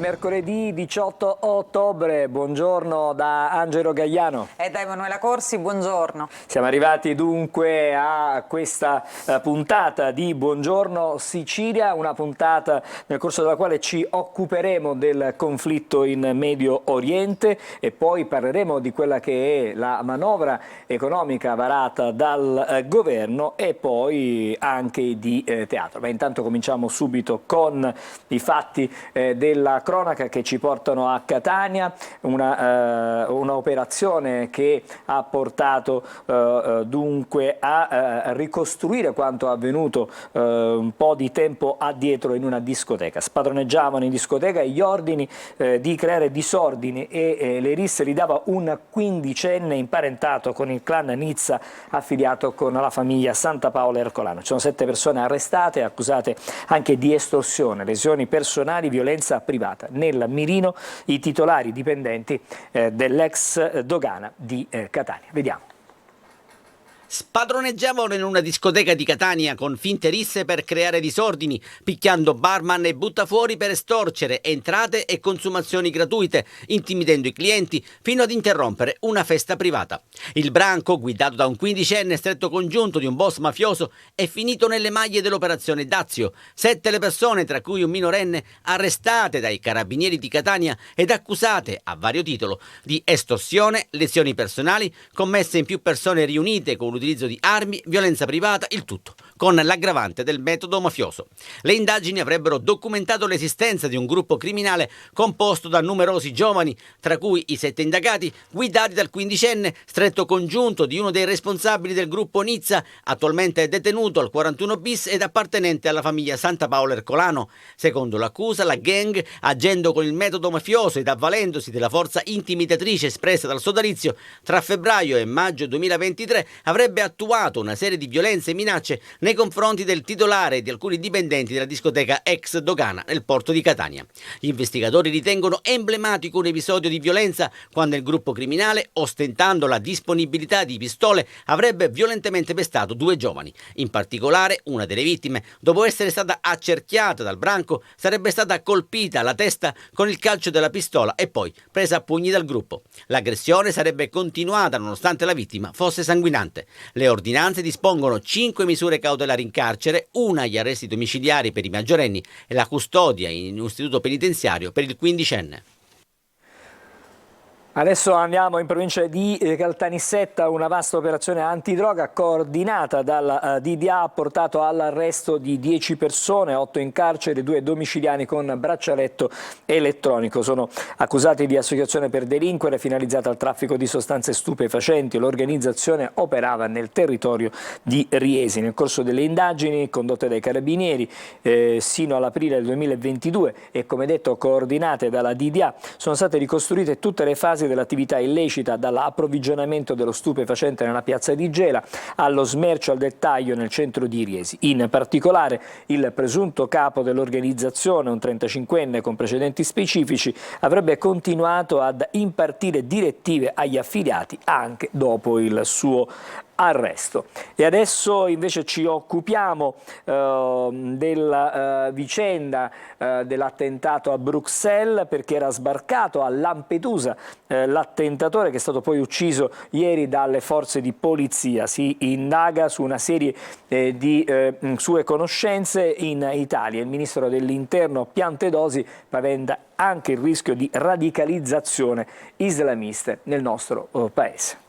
mercoledì 18 ottobre, buongiorno da Angelo Gagliano. E da Emanuela Corsi, buongiorno. Siamo arrivati dunque a questa puntata di Buongiorno Sicilia, una puntata nel corso della quale ci occuperemo del conflitto in Medio Oriente e poi parleremo di quella che è la manovra economica varata dal governo e poi anche di teatro. Ma intanto cominciamo subito con i fatti della cronaca che ci portano a Catania, una operazione che ha portato dunque a ricostruire quanto avvenuto un po' di tempo addietro in una discoteca. Spadroneggiavano in discoteca gli ordini di creare disordini e le risse li dava un quindicenne imparentato con il clan Nizza affiliato con la famiglia Santa Paola Ercolano. Ci sono 7 persone arrestate, accusate anche di estorsione, lesioni personali, violenza privata. Nel mirino i titolari dipendenti dell'ex dogana di Catania. Vediamo. Spadroneggiavano in una discoteca di Catania con finte risse per creare disordini, picchiando barman e buttafuori per estorcere entrate e consumazioni gratuite, intimidendo i clienti fino ad interrompere una festa privata. Il branco, guidato da un quindicenne stretto congiunto di un boss mafioso, è finito nelle maglie dell'operazione Dazio. 7 le persone, tra cui un minorenne, arrestate dai carabinieri di Catania ed accusate, a vario titolo, di estorsione, lesioni personali, commesse in più persone riunite con l'utilizzo di armi, violenza privata, il tutto con l'aggravante del metodo mafioso. Le indagini avrebbero documentato l'esistenza di un gruppo criminale composto da numerosi giovani, tra cui i 7 indagati guidati dal quindicenne, stretto congiunto di uno dei responsabili del gruppo Nizza, attualmente detenuto al 41 bis ed appartenente alla famiglia Santa Paola Ercolano. Secondo l'accusa, la gang, agendo con il metodo mafioso ed avvalendosi della forza intimidatrice espressa dal sodalizio, tra febbraio e maggio 2023 avrebbe attuato una serie di violenze e minacce nei confronti del titolare e di alcuni dipendenti della discoteca ex dogana nel porto di Catania. Gli investigatori ritengono emblematico un episodio di violenza quando il gruppo criminale, ostentando la disponibilità di pistole, avrebbe violentemente pestato 2 giovani. In particolare, una delle vittime, dopo essere stata accerchiata dal branco, sarebbe stata colpita alla testa con il calcio della pistola e poi presa a pugni dal gruppo. L'aggressione sarebbe continuata nonostante la vittima fosse sanguinante. Le ordinanze dispongono 5 misure cautelari in carcere, una agli arresti domiciliari per i maggiorenni e la custodia in un istituto penitenziario per il quindicenne. Adesso andiamo in provincia di Caltanissetta, una vasta operazione antidroga coordinata dalla DDA ha portato all'arresto di 10 persone, 8 in carcere, 2 domiciliari con braccialetto elettronico. Sono accusati di associazione per delinquere finalizzata al traffico di sostanze stupefacenti. L'organizzazione operava nel territorio di Riesi. Nel corso delle indagini condotte dai carabinieri sino all'aprile del 2022 e come detto coordinate dalla DDA sono state ricostruite tutte le fasi dell'attività illecita, dall'approvvigionamento dello stupefacente nella piazza di Gela allo smercio al dettaglio nel centro di Riesi. In particolare il presunto capo dell'organizzazione, un 35enne con precedenti specifici, avrebbe continuato ad impartire direttive agli affiliati anche dopo il suo arresto. E adesso invece ci occupiamo della vicenda dell'attentato a Bruxelles, perché era sbarcato a Lampedusa l'attentatore che è stato poi ucciso ieri dalle forze di polizia. Si indaga su una serie di sue conoscenze in Italia. Il ministro dell'Interno Piantedosi paventa anche il rischio di radicalizzazione islamista nel nostro paese.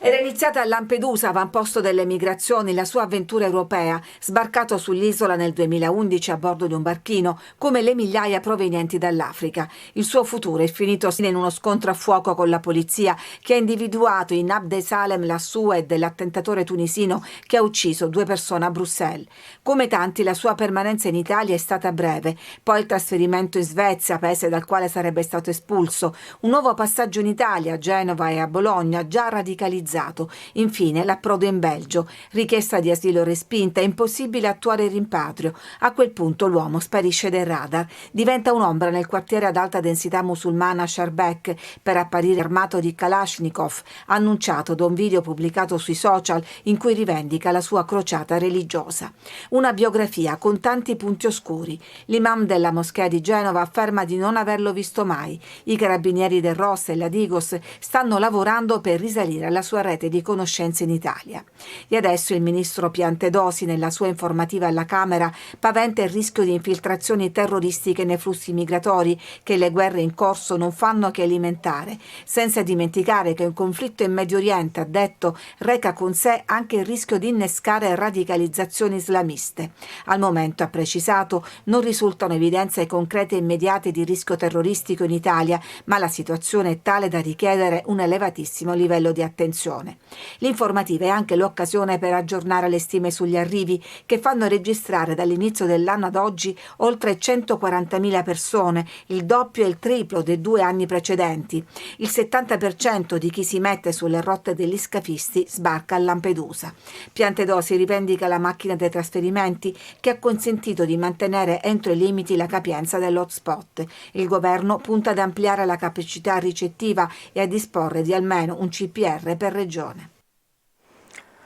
Era iniziata a Lampedusa, avamposto delle migrazioni, la sua avventura europea, sbarcato sull'isola nel 2011 a bordo di un barchino, come le migliaia provenienti dall'Africa. Il suo futuro è finito in uno scontro a fuoco con la polizia, che ha individuato in Abdesalem la sua e dell'attentatore tunisino che ha ucciso 2 persone a Bruxelles. Come tanti, la sua permanenza in Italia è stata breve, poi il trasferimento in Svezia, paese dal quale sarebbe stato espulso, un nuovo passaggio in Italia, a Genova e a Bologna, già radicalizzato legalizzato. Infine l'approdo in Belgio, richiesta di asilo respinta, è impossibile attuare il rimpatrio. A quel punto l'uomo sparisce dai radar, diventa un'ombra nel quartiere ad alta densità musulmana Schaerbeek per apparire armato di Kalashnikov, annunciato da un video pubblicato sui social in cui rivendica la sua crociata religiosa. Una biografia con tanti punti oscuri. L'imam della moschea di Genova afferma di non averlo visto mai. I carabinieri del ROS e la Digos stanno lavorando per risalire alla sua rete di conoscenze in Italia. E adesso il ministro Piantedosi, nella sua informativa alla Camera, paventa il rischio di infiltrazioni terroristiche nei flussi migratori che le guerre in corso non fanno che alimentare, senza dimenticare che un conflitto in Medio Oriente, ha detto, reca con sé anche il rischio di innescare radicalizzazioni islamiste. Al momento, ha precisato, non risultano evidenze concrete e immediate di rischio terroristico in Italia, ma la situazione è tale da richiedere un elevatissimo livello di attenzione. L'informativa è anche l'occasione per aggiornare le stime sugli arrivi, che fanno registrare dall'inizio dell'anno ad oggi oltre 140.000 persone, il doppio e il triplo dei 2 anni precedenti. Il 70% di chi si mette sulle rotte degli scafisti sbarca a Lampedusa. Piantedosi rivendica la macchina dei trasferimenti che ha consentito di mantenere entro i limiti la capienza dell'hotspot. Il governo punta ad ampliare la capacità ricettiva e a disporre di almeno un CPR per regione.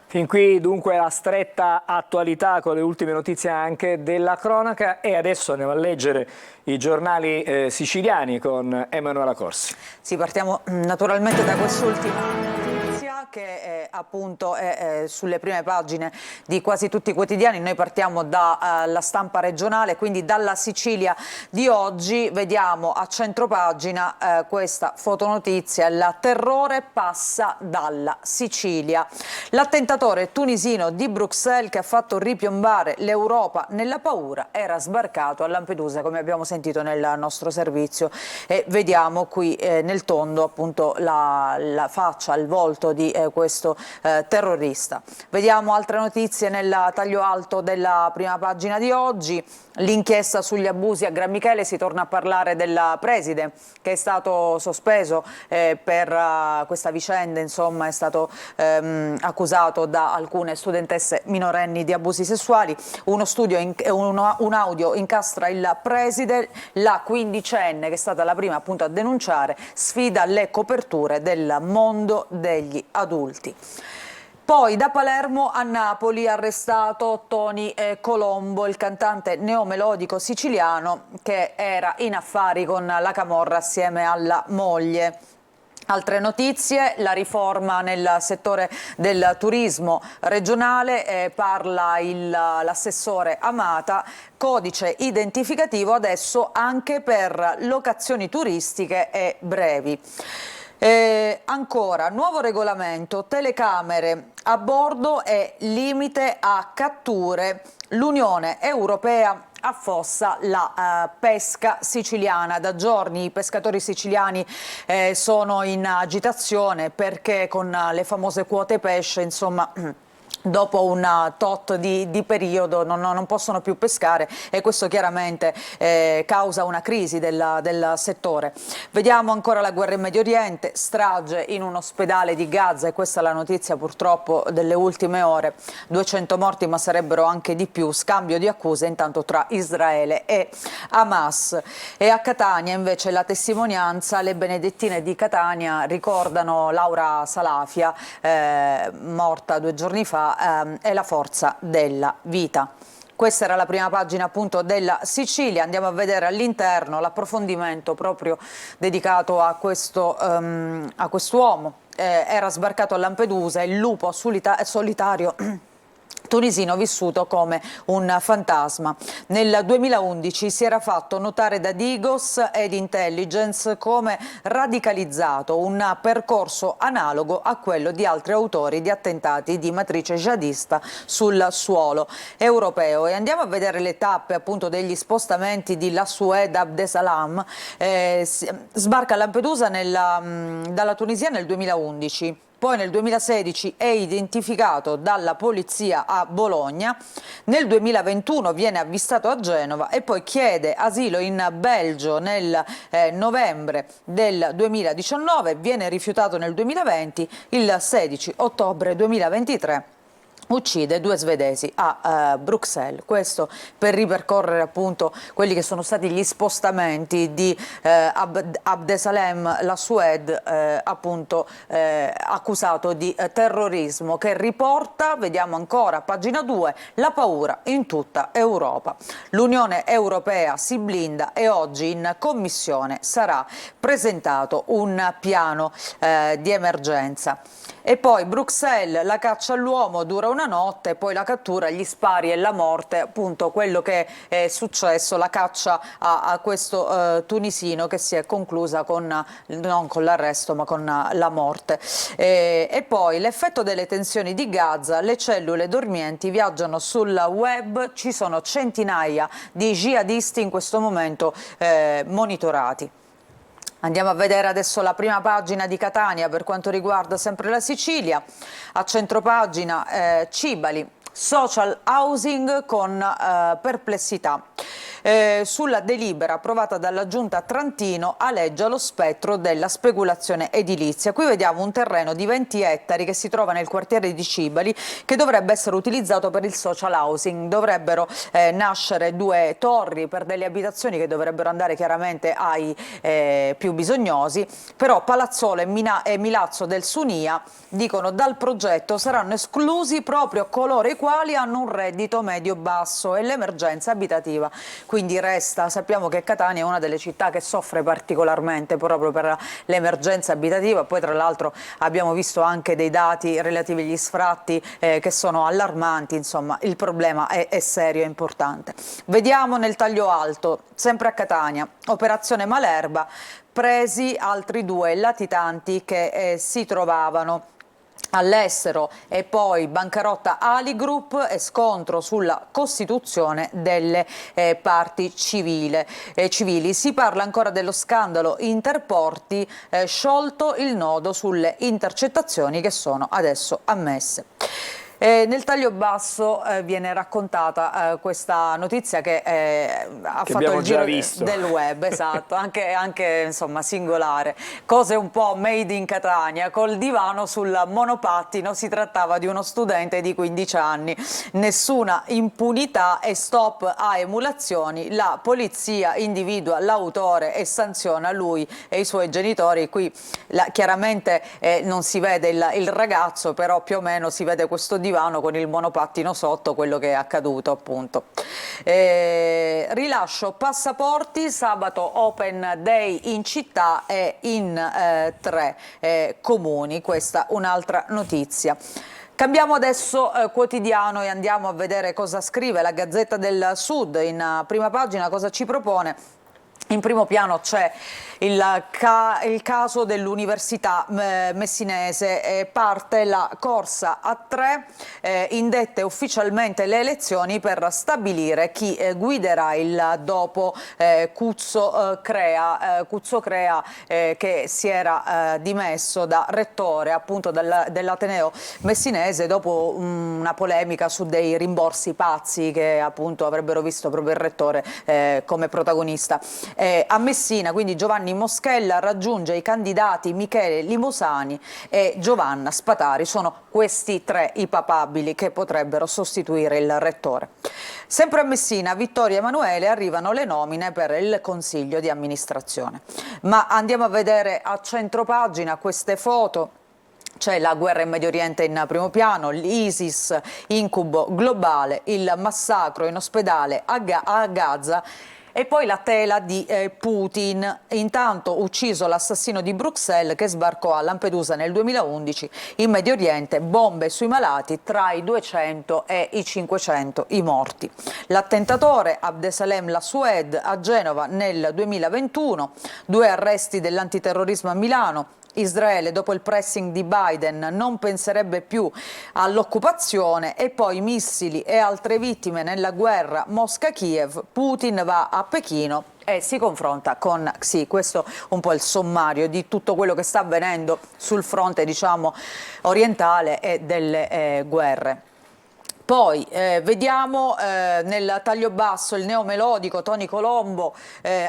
Fin qui dunque la stretta attualità con le ultime notizie anche della cronaca, e adesso andiamo a leggere i giornali siciliani con Emanuela Corsi. Sì, partiamo naturalmente da quest'ultima notizia che appunto è sulle prime pagine di quasi tutti i quotidiani. Noi partiamo dalla Stampa regionale, quindi dalla Sicilia di oggi. Vediamo a centropagina questa fotonotizia: il terrore passa dalla Sicilia. L'attentatore tunisino di Bruxelles, che ha fatto ripiombare l'Europa nella paura, era sbarcato a Lampedusa, come abbiamo sentito nel nostro servizio, e vediamo qui nel tondo appunto la faccia, il volto di questo terrorista. Vediamo altre notizie nel taglio alto della prima pagina di oggi. L'inchiesta sugli abusi a Gran Michele, si torna a parlare del preside che è stato sospeso per questa vicenda, insomma è stato accusato da alcune studentesse minorenni di abusi sessuali. Un audio incastra il preside, la quindicenne, che è stata la prima appunto a denunciare, sfida le coperture del mondo degli adulti. Poi da Palermo a Napoli, arrestato Tony Colombo, il cantante neomelodico siciliano che era in affari con la camorra assieme alla moglie. Altre notizie: la riforma nel settore del turismo regionale, parla l'assessore Amata, codice identificativo adesso anche per locazioni turistiche e brevi. Ancora, nuovo regolamento, telecamere a bordo e limite a catture. L'Unione Europea affossa la pesca siciliana. Da giorni i pescatori siciliani sono in agitazione perché con le famose quote pesce, insomma, dopo un tot di periodo non possono più pescare, e questo chiaramente causa una crisi del settore. Vediamo ancora la guerra in Medio Oriente, strage in un ospedale di Gaza, e questa è la notizia purtroppo delle ultime ore. 200 morti, ma sarebbero anche di più, scambio di accuse intanto tra Israele e Hamas. E a Catania invece la testimonianza, le benedettine di Catania ricordano Laura Salafia, morta 2 giorni fa, è la forza della vita. Questa era la prima pagina appunto della Sicilia. Andiamo a vedere all'interno l'approfondimento proprio dedicato a quest'uomo. Era sbarcato a Lampedusa, il lupo solitario tunisino vissuto come un fantasma. Nel 2011 si era fatto notare da Digos ed Intelligence come radicalizzato, un percorso analogo a quello di altri autori di attentati di matrice jihadista sul suolo europeo. E andiamo a vedere le tappe appunto degli spostamenti di Lassued Abdesalam. Sbarca a Lampedusa dalla Tunisia nel 2011. poi nel 2016 è identificato dalla polizia a Bologna, nel 2021 viene avvistato a Genova e poi chiede asilo in Belgio nel novembre del 2019, viene rifiutato nel 2020, il 16 ottobre 2023 uccide 2 svedesi a Bruxelles. Questo per ripercorrere appunto quelli che sono stati gli spostamenti di Abdesalem Lassued, appunto accusato di terrorismo, che riporta, vediamo ancora, pagina 2, la paura in tutta Europa. L'Unione Europea si blinda e oggi in Commissione sarà presentato un piano di emergenza. E poi Bruxelles, la caccia all'uomo dura una notte, poi la cattura, gli spari e la morte, appunto quello che è successo, la caccia a questo tunisino che si è conclusa non con l'arresto ma con la morte. E poi l'effetto delle tensioni di Gaza, le cellule dormienti viaggiano sul web, ci sono centinaia di jihadisti in questo momento monitorati. Andiamo a vedere adesso la prima pagina di Catania per quanto riguarda sempre la Sicilia. A centropagina Cibali, social housing con perplessità. Sulla delibera approvata dalla Giunta Trantino aleggia lo spettro della speculazione edilizia. Qui vediamo un terreno di 20 ettari che si trova nel quartiere di Cibali, che dovrebbe essere utilizzato per il social housing. Dovrebbero nascere 2 torri per delle abitazioni che dovrebbero andare chiaramente ai più bisognosi, però Palazzolo e Milazzo del Sunia dicono dal progetto saranno esclusi proprio coloro i quali hanno un reddito medio-basso e l'emergenza abitativa. Quindi resta, sappiamo che Catania è una delle città che soffre particolarmente proprio per l'emergenza abitativa, poi tra l'altro abbiamo visto anche dei dati relativi agli sfratti che sono allarmanti, insomma il problema è serio e importante. Vediamo nel taglio alto, sempre a Catania, operazione Malerba, presi altri 2 latitanti che si trovavano all'estero, e poi bancarotta Ali Group e scontro sulla costituzione delle parti civili. Si parla ancora dello scandalo Interporti, sciolto il nodo sulle intercettazioni che sono adesso ammesse. Nel taglio basso viene raccontata questa notizia che ha fatto il giro del web, esatto, anche insomma singolare. Cose un po' made in Catania, col divano sul monopattino, si trattava di uno studente di 15 anni. Nessuna impunità e stop a emulazioni, la polizia individua l'autore e sanziona lui e i suoi genitori. Qui chiaramente non si vede il ragazzo, però più o meno si vede questo divano con il monopattino sotto, quello che è accaduto appunto. Rilascio passaporti, sabato open day in città e in 3 comuni, questa un'altra notizia. Cambiamo adesso quotidiano e andiamo a vedere cosa scrive la Gazzetta del Sud. In prima pagina cosa ci propone? In primo piano c'è il caso dell'Università Messinese, parte la corsa a 3, indette ufficialmente le elezioni per stabilire chi guiderà il dopo Cuzzo Crea, che si era dimesso da rettore appunto dell'Ateneo Messinese dopo una polemica su dei rimborsi pazzi che appunto avrebbero visto proprio il rettore come protagonista. A Messina quindi Giovanni Moschella raggiunge i candidati Michele Limosani e Giovanna Spatari, sono questi 3 i papabili che potrebbero sostituire il rettore. Sempre a Messina, Vittorio Emanuele, arrivano le nomine per il consiglio di amministrazione. Ma andiamo a vedere a centropagina queste foto. C'è la guerra in Medio Oriente in primo piano, l'ISIS, incubo globale, il massacro in ospedale a Gaza. E poi la tela di Putin, intanto ucciso l'assassino di Bruxelles che sbarcò a Lampedusa nel 2011, in Medio Oriente bombe sui malati, tra i 200 e i 500 i morti. L'attentatore Abdesalem Lassued a Genova nel 2021, 2 arresti dell'antiterrorismo a Milano. Israele dopo il pressing di Biden non penserebbe più all'occupazione, e poi missili e altre vittime nella guerra Mosca-Kiev. Putin va a Pechino e si confronta con Xi. Questo un po' il sommario di tutto quello che sta avvenendo sul fronte, diciamo, orientale e delle guerre. Poi vediamo nel taglio basso il neomelodico Tony Colombo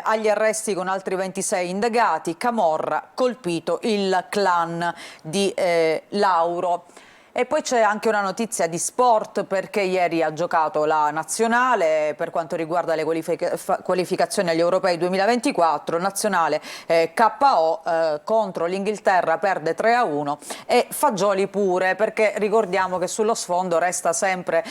agli arresti con altri 26 indagati, Camorra colpito il clan di Lauro. E poi c'è anche una notizia di sport, perché ieri ha giocato la nazionale per quanto riguarda le qualificazioni agli europei 2024, nazionale KO contro l'Inghilterra, perde 3-1 e Fagioli pure, perché ricordiamo che sullo sfondo resta sempre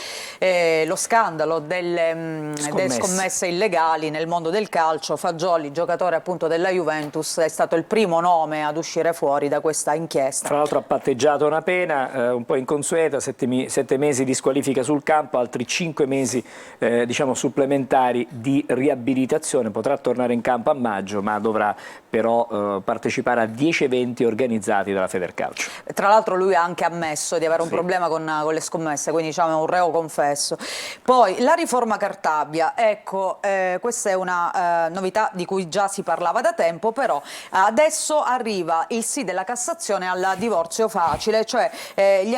lo scandalo delle scommesse illegali nel mondo del calcio. Fagioli, giocatore appunto della Juventus, è stato il primo nome ad uscire fuori da questa inchiesta. Tra l'altro ha patteggiato una pena un po' inconsueta, 7 mesi di squalifica sul campo, altri 5 mesi diciamo supplementari di riabilitazione. Potrà tornare in campo a maggio, ma dovrà però partecipare a 10 eventi organizzati dalla Federcalcio. Tra l'altro lui ha anche ammesso di avere un problema con le scommesse, quindi diciamo è un reo confesso. Poi la riforma Cartabia, ecco, questa è una novità di cui già si parlava da tempo, però adesso arriva il sì della Cassazione al divorzio facile, cioè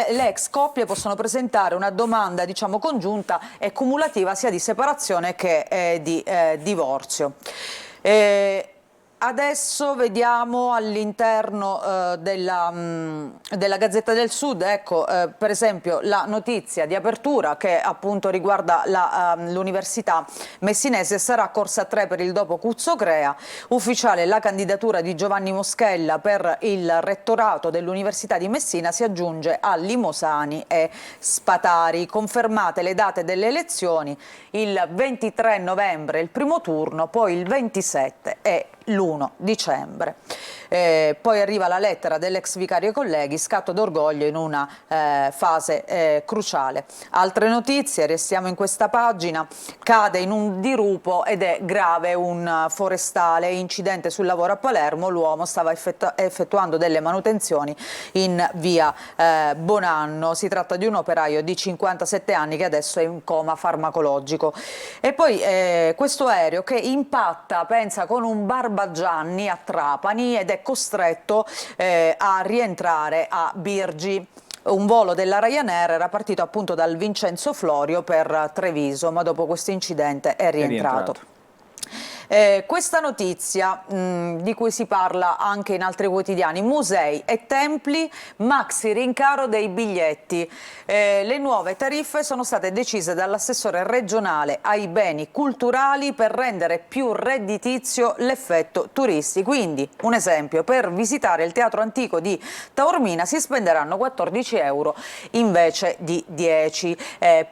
le ex coppie possono presentare una domanda, diciamo, congiunta e cumulativa sia di separazione che di divorzio. Adesso vediamo all'interno della Gazzetta del Sud, ecco, per esempio la notizia di apertura che appunto riguarda l'Università Messinese. Sarà corsa 3 per il dopo Cuzzo Crea, ufficiale la candidatura di Giovanni Moschella per il rettorato dell'Università di Messina, si aggiunge a Limosani e Spatari. Confermate le date delle elezioni, il 23 novembre il primo turno, poi il 27 e l'1 dicembre. Poi arriva la lettera dell'ex vicario ai colleghi, scatto d'orgoglio in una fase cruciale. Altre notizie, restiamo in questa pagina, cade in un dirupo ed è grave un forestale, incidente sul lavoro a Palermo, l'uomo stava effettuando delle manutenzioni in via Bonanno, si tratta di un operaio di 57 anni che adesso è in coma farmacologico. E poi questo aereo che impatta, pensa, con un Barbagianni a Trapani ed è costretto a rientrare a Birgi. Un volo della Ryanair era partito appunto dal Vincenzo Florio per Treviso, ma dopo questo incidente è rientrato. Questa notizia di cui si parla anche in altri quotidiani, musei e templi, maxi rincaro dei biglietti. Le nuove tariffe sono state decise dall'assessore regionale ai beni culturali per rendere più redditizio l'effetto turisti. Quindi, un esempio, per visitare il Teatro Antico di Taormina si spenderanno 14 euro invece di 10,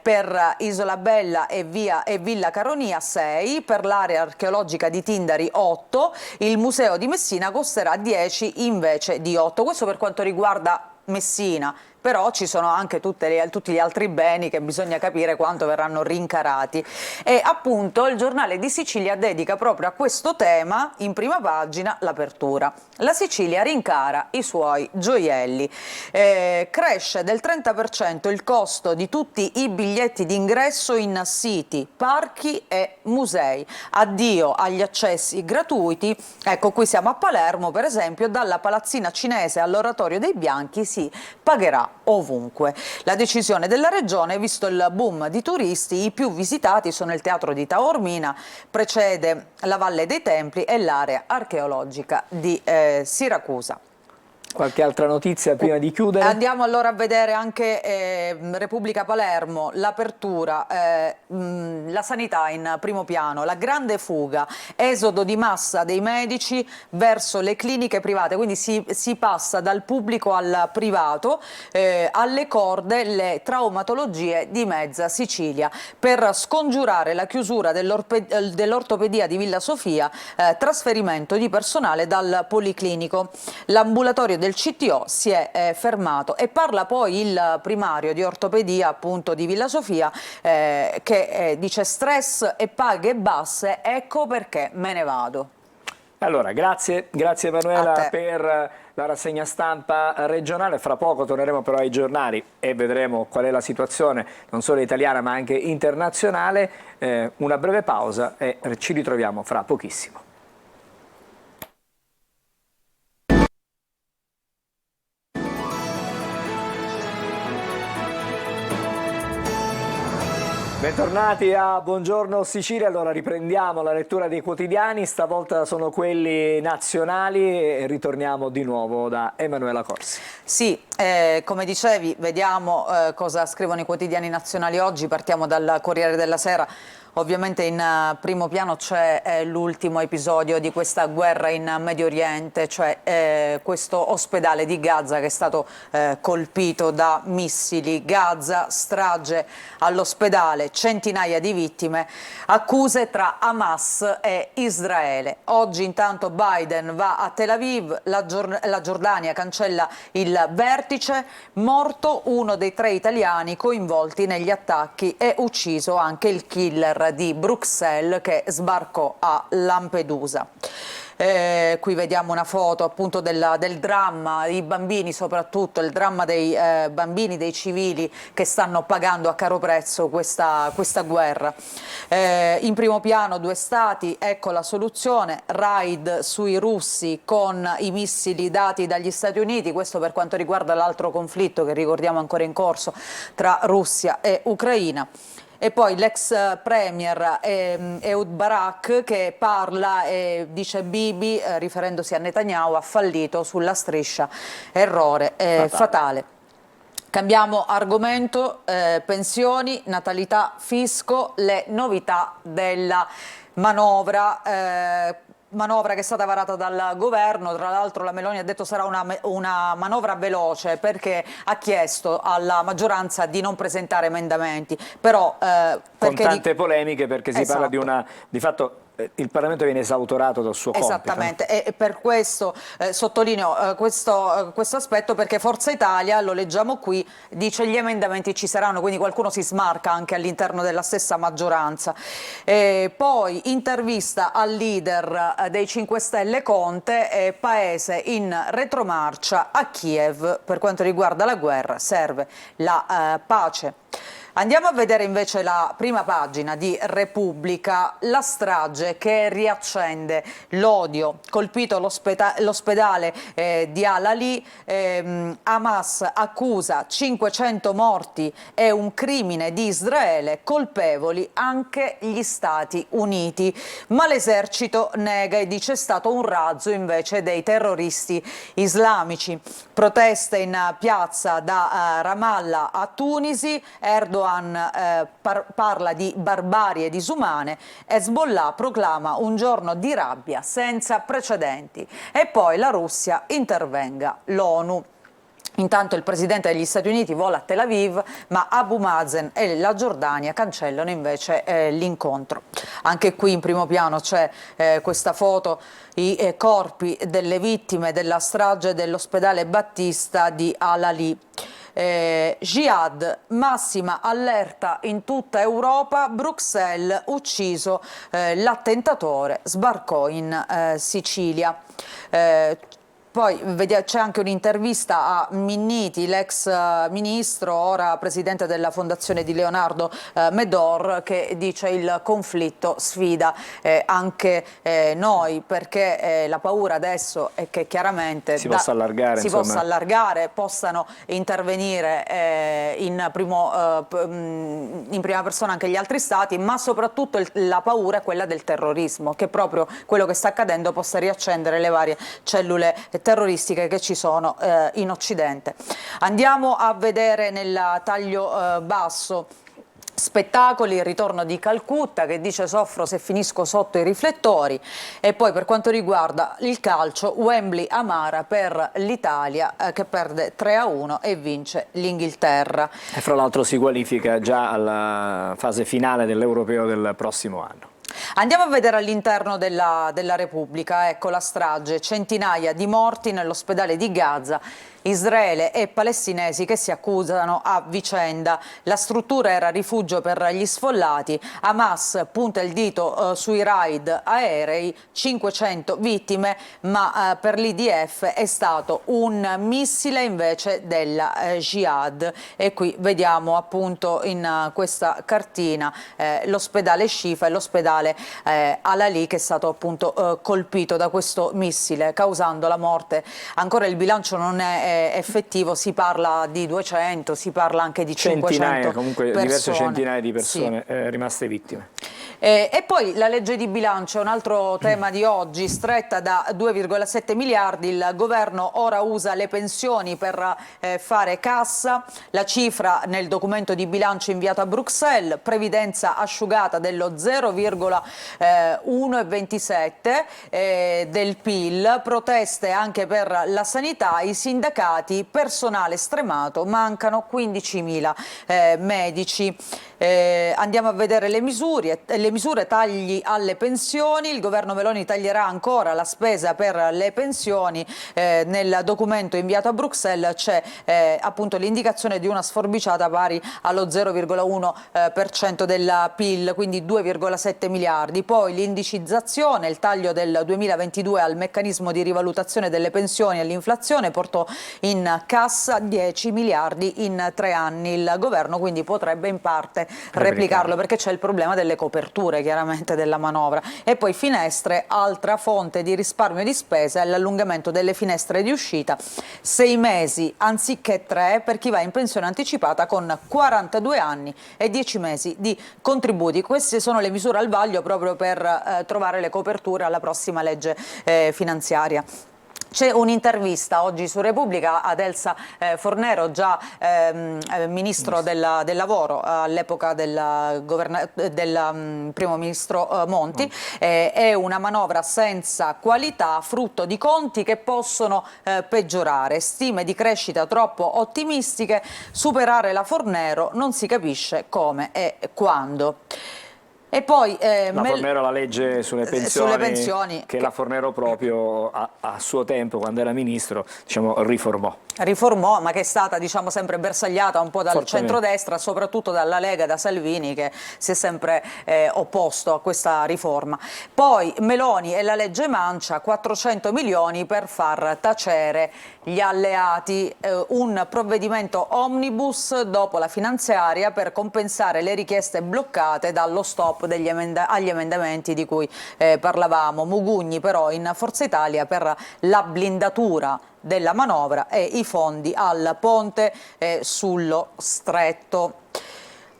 per Isola Bella e Villa Caronia 6, per l'area archeologica di Tindari 8, il museo di Messina costerà 10 invece di 8. Questo per quanto riguarda Messina. Però ci sono anche tutti gli altri beni che bisogna capire quanto verranno rincarati. E appunto il Giornale di Sicilia dedica proprio a questo tema in prima pagina l'apertura. La Sicilia rincara i suoi gioielli. Cresce del 30% il costo di tutti i biglietti d'ingresso in siti, parchi e musei. Addio agli accessi gratuiti. Ecco, qui siamo a Palermo, per esempio, dalla palazzina cinese all'Oratorio dei Bianchi si pagherà ovunque. La decisione della regione, visto il boom di turisti, i più visitati sono il Teatro di Taormina, precede la Valle dei Templi e l'area archeologica di Siracusa. Qualche altra notizia prima di chiudere? Andiamo allora a vedere anche Repubblica Palermo, l'apertura, la sanità in primo piano, la grande fuga, esodo di massa dei medici verso le cliniche private, quindi si passa dal pubblico al privato, alle corde le traumatologie di mezza Sicilia. Per scongiurare la chiusura dell'ortopedia di Villa Sofia, trasferimento di personale dal policlinico. L'ambulatorio del CTO si è fermato e parla poi il primario di ortopedia appunto di Villa Sofia che dice stress e paghe basse, ecco perché me ne vado. Allora, grazie Emanuela per la rassegna stampa regionale. Fra poco torneremo però ai giornali e vedremo qual è la situazione non solo italiana ma anche internazionale. Una breve pausa e ci ritroviamo fra pochissimo. Bentornati a Buongiorno Sicilia. Allora riprendiamo la lettura dei quotidiani, stavolta sono quelli nazionali e ritorniamo di nuovo da Emanuela Corsi. Sì, come dicevi, vediamo cosa scrivono i quotidiani nazionali oggi. Partiamo dal Corriere della Sera. Ovviamente in primo piano c'è l'ultimo episodio di questa guerra in Medio Oriente, cioè questo ospedale di Gaza che è stato colpito da missili. Gaza, strage all'ospedale, centinaia di vittime, accuse tra Hamas e Israele. Oggi intanto Biden va a Tel Aviv, la Giordania cancella il vertice, morto uno dei 3 italiani coinvolti negli attacchi e ucciso anche il killer di Bruxelles che sbarcò a Lampedusa. Qui vediamo una foto appunto del dramma, i bambini soprattutto, il dramma dei bambini, dei civili che stanno pagando a caro prezzo questa guerra. In primo piano 2 stati, ecco la soluzione, raid sui russi con i missili dati dagli Stati Uniti, questo per quanto riguarda l'altro conflitto che ricordiamo ancora in corso tra Russia e Ucraina. E poi l'ex premier Ehud Barak che parla e dice Bibi, riferendosi a Netanyahu, ha fallito sulla striscia, errore fatale. Cambiamo argomento, pensioni, natalità, fisco, le novità della manovra che è stata varata dal governo. Tra l'altro la Meloni ha detto sarà una manovra veloce perché ha chiesto alla maggioranza di non presentare emendamenti, però con tante polemiche perché si parla di fatto il Parlamento viene esautorato dal suo compito. Esattamente, e per questo sottolineo questo aspetto, perché Forza Italia, lo leggiamo qui, dice gli emendamenti ci saranno, quindi qualcuno si smarca anche all'interno della stessa maggioranza. Poi intervista al leader dei 5 Stelle Conte, paese in retromarcia a Kiev per quanto riguarda la guerra, serve la pace. Andiamo a vedere invece la prima pagina di Repubblica, la strage che riaccende l'odio, colpito l'ospedale di Al-Ali, Hamas accusa 500 morti e un crimine di Israele, colpevoli anche gli Stati Uniti, ma l'esercito nega e dice è stato un razzo invece dei terroristi islamici. Proteste in piazza da Ramallah a Tunisi, Erdogan parla di barbarie disumane, Hezbollah proclama un giorno di rabbia senza precedenti e poi la Russia intervenga l'ONU. Intanto il presidente degli Stati Uniti vola a Tel Aviv, ma Abu Mazen e la Giordania cancellano invece l'incontro. Anche qui in primo piano c'è questa foto, i corpi delle vittime della strage dell'ospedale Battista di Al-Ali. Jihad, massima allerta in tutta Europa, Bruxelles, ucciso l'attentatore, sbarcò in Sicilia. Poi c'è anche un'intervista a Minniti, l'ex ministro, ora presidente della fondazione di Leonardo Medor, che dice il conflitto sfida anche noi, perché la paura adesso è che chiaramente si possa allargare, possano intervenire in prima persona anche gli altri stati, ma soprattutto la paura è quella del terrorismo, che proprio quello che sta accadendo possa riaccendere le varie cellule terroristiche che ci sono in Occidente. Andiamo a vedere nel taglio basso spettacoli, il ritorno di Calcutta che dice soffro se finisco sotto i riflettori, e poi per quanto riguarda il calcio Wembley amara per l'Italia che perde 3-1 e vince l'Inghilterra. E fra l'altro si qualifica già alla fase finale dell'Europeo del prossimo anno. Andiamo a vedere all'interno della Repubblica, ecco la strage, centinaia di morti nell'ospedale di Gaza, Israele e palestinesi che si accusano a vicenda. La struttura era rifugio per gli sfollati, Hamas punta il dito sui raid aerei, 500 vittime, ma per l'IDF è stato un missile invece della Jihad. E qui vediamo appunto in questa cartina l'ospedale Shifa e l'ospedale Al-Ali, che è stato appunto colpito da questo missile, causando la morte. Ancora il bilancio non è effettivo, si parla di 200, si parla anche di 500 comunque persone. diverse centinaia di persone Sì. rimaste vittime. E poi la legge di bilancio è un altro tema di oggi, stretta da 2,7 miliardi, il governo ora usa le pensioni per fare cassa, la cifra nel documento di bilancio inviato a Bruxelles, previdenza asciugata dello 0,127 del PIL, proteste anche per la sanità, i sindacati, personale stremato, mancano 15.000 medici. Andiamo a vedere le misure, tagli alle pensioni, il governo Meloni taglierà ancora la spesa per le pensioni, nel documento inviato a Bruxelles c'è appunto l'indicazione di una sforbiciata pari allo 0,1% del PIL, quindi 2,7 miliardi, poi l'indicizzazione, il taglio del 2022 al meccanismo di rivalutazione delle pensioni e all'inflazione portò in cassa 10 miliardi in 3 anni, il governo quindi potrebbe in parte replicarlo perché c'è il problema delle coperture chiaramente della manovra. E poi finestre, altra fonte di risparmio di spesa è l'allungamento delle finestre di uscita, 6 mesi anziché 3 per chi va in pensione anticipata con 42 anni e 10 mesi di contributi. Queste sono le misure al vaglio proprio per trovare le coperture alla prossima legge finanziaria. C'è un'intervista oggi su Repubblica ad Elsa Fornero, già ministro del lavoro all'epoca del primo ministro Monti. È una manovra senza qualità, frutto di conti che possono peggiorare, stime di crescita troppo ottimistiche, superare la Fornero non si capisce come e quando. E poi la Fornero, la legge sulle pensioni, che la Fornero proprio a suo tempo, quando era ministro, diciamo, riformò, ma che è stata, diciamo, sempre bersagliata un po' dal centrodestra, soprattutto dalla Lega, da Salvini, che si è sempre opposto a questa riforma. Poi Meloni e la legge Mancia, 400 milioni per far tacere gli alleati, un provvedimento omnibus dopo la finanziaria per compensare le richieste bloccate dallo stop agli emendamenti di cui parlavamo. Mugugni però in Forza Italia per la blindatura della manovra e i fondi al ponte sullo Stretto.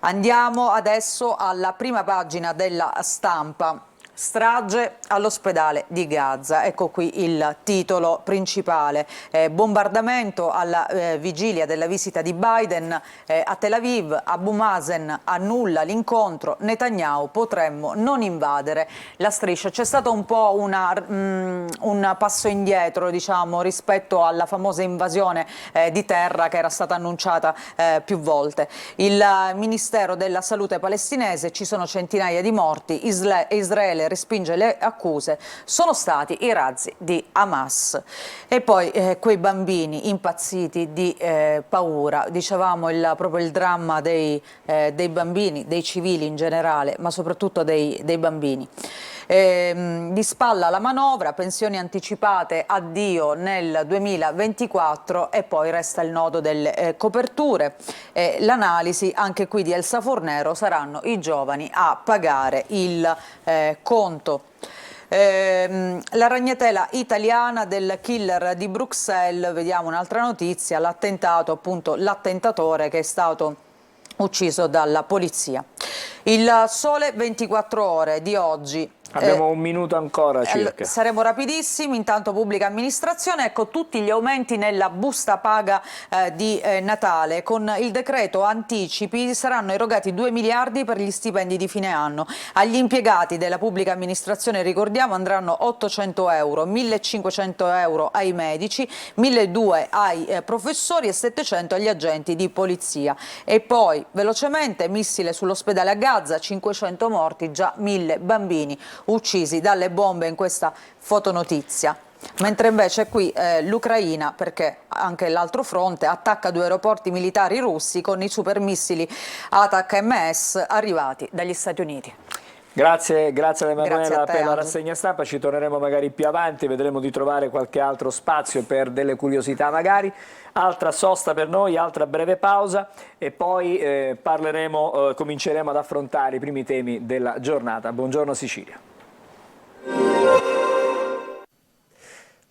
Andiamo adesso alla prima pagina della Stampa. Strage all'ospedale di Gaza, ecco qui il titolo principale. Bombardamento alla vigilia della visita di Biden a Tel Aviv, Abu Mazen annulla l'incontro, Netanyahu potremmo non invadere la striscia. C'è stato un po' un passo indietro, diciamo, rispetto alla famosa invasione di terra che era stata annunciata più volte. Il Ministero della Salute palestinese, ci sono centinaia di morti, Israele respinge le accuse, sono stati i razzi di Hamas. E poi quei bambini impazziti di paura, dicevamo proprio il dramma dei bambini, dei civili in generale, ma soprattutto dei bambini. Di spalla la manovra, pensioni anticipate, addio nel 2024 e poi resta il nodo delle coperture. L'analisi anche qui di Elsa Fornero, saranno i giovani a pagare il conto. La ragnatela italiana del killer di Bruxelles, vediamo un'altra notizia, l'attentato, appunto l'attentatore che è stato ucciso dalla polizia. Il Sole 24 Ore di oggi. Abbiamo un minuto ancora circa. Saremo rapidissimi. Intanto pubblica amministrazione, ecco tutti gli aumenti nella busta paga di Natale. Con il decreto anticipi saranno erogati 2 miliardi per gli stipendi di fine anno. Agli impiegati della pubblica amministrazione, ricordiamo, andranno 800 euro, 1500 euro ai medici, 1200 ai professori e 700 agli agenti di polizia. E poi velocemente missile sull'ospedale a Gaza, 500 morti, già 1000 bambini uccisi dalle bombe in questa fotonotizia. Mentre invece qui l'Ucraina, perché anche l'altro fronte, attacca 2 aeroporti militari russi con i supermissili ATACMS arrivati dagli Stati Uniti. Grazie ad Emanuela per la Angelo. rassegna stampa, ci torneremo magari più avanti, vedremo di trovare qualche altro spazio per delle curiosità magari. Altra sosta per noi, altra breve pausa e poi cominceremo ad affrontare i primi temi della giornata. Buongiorno Sicilia.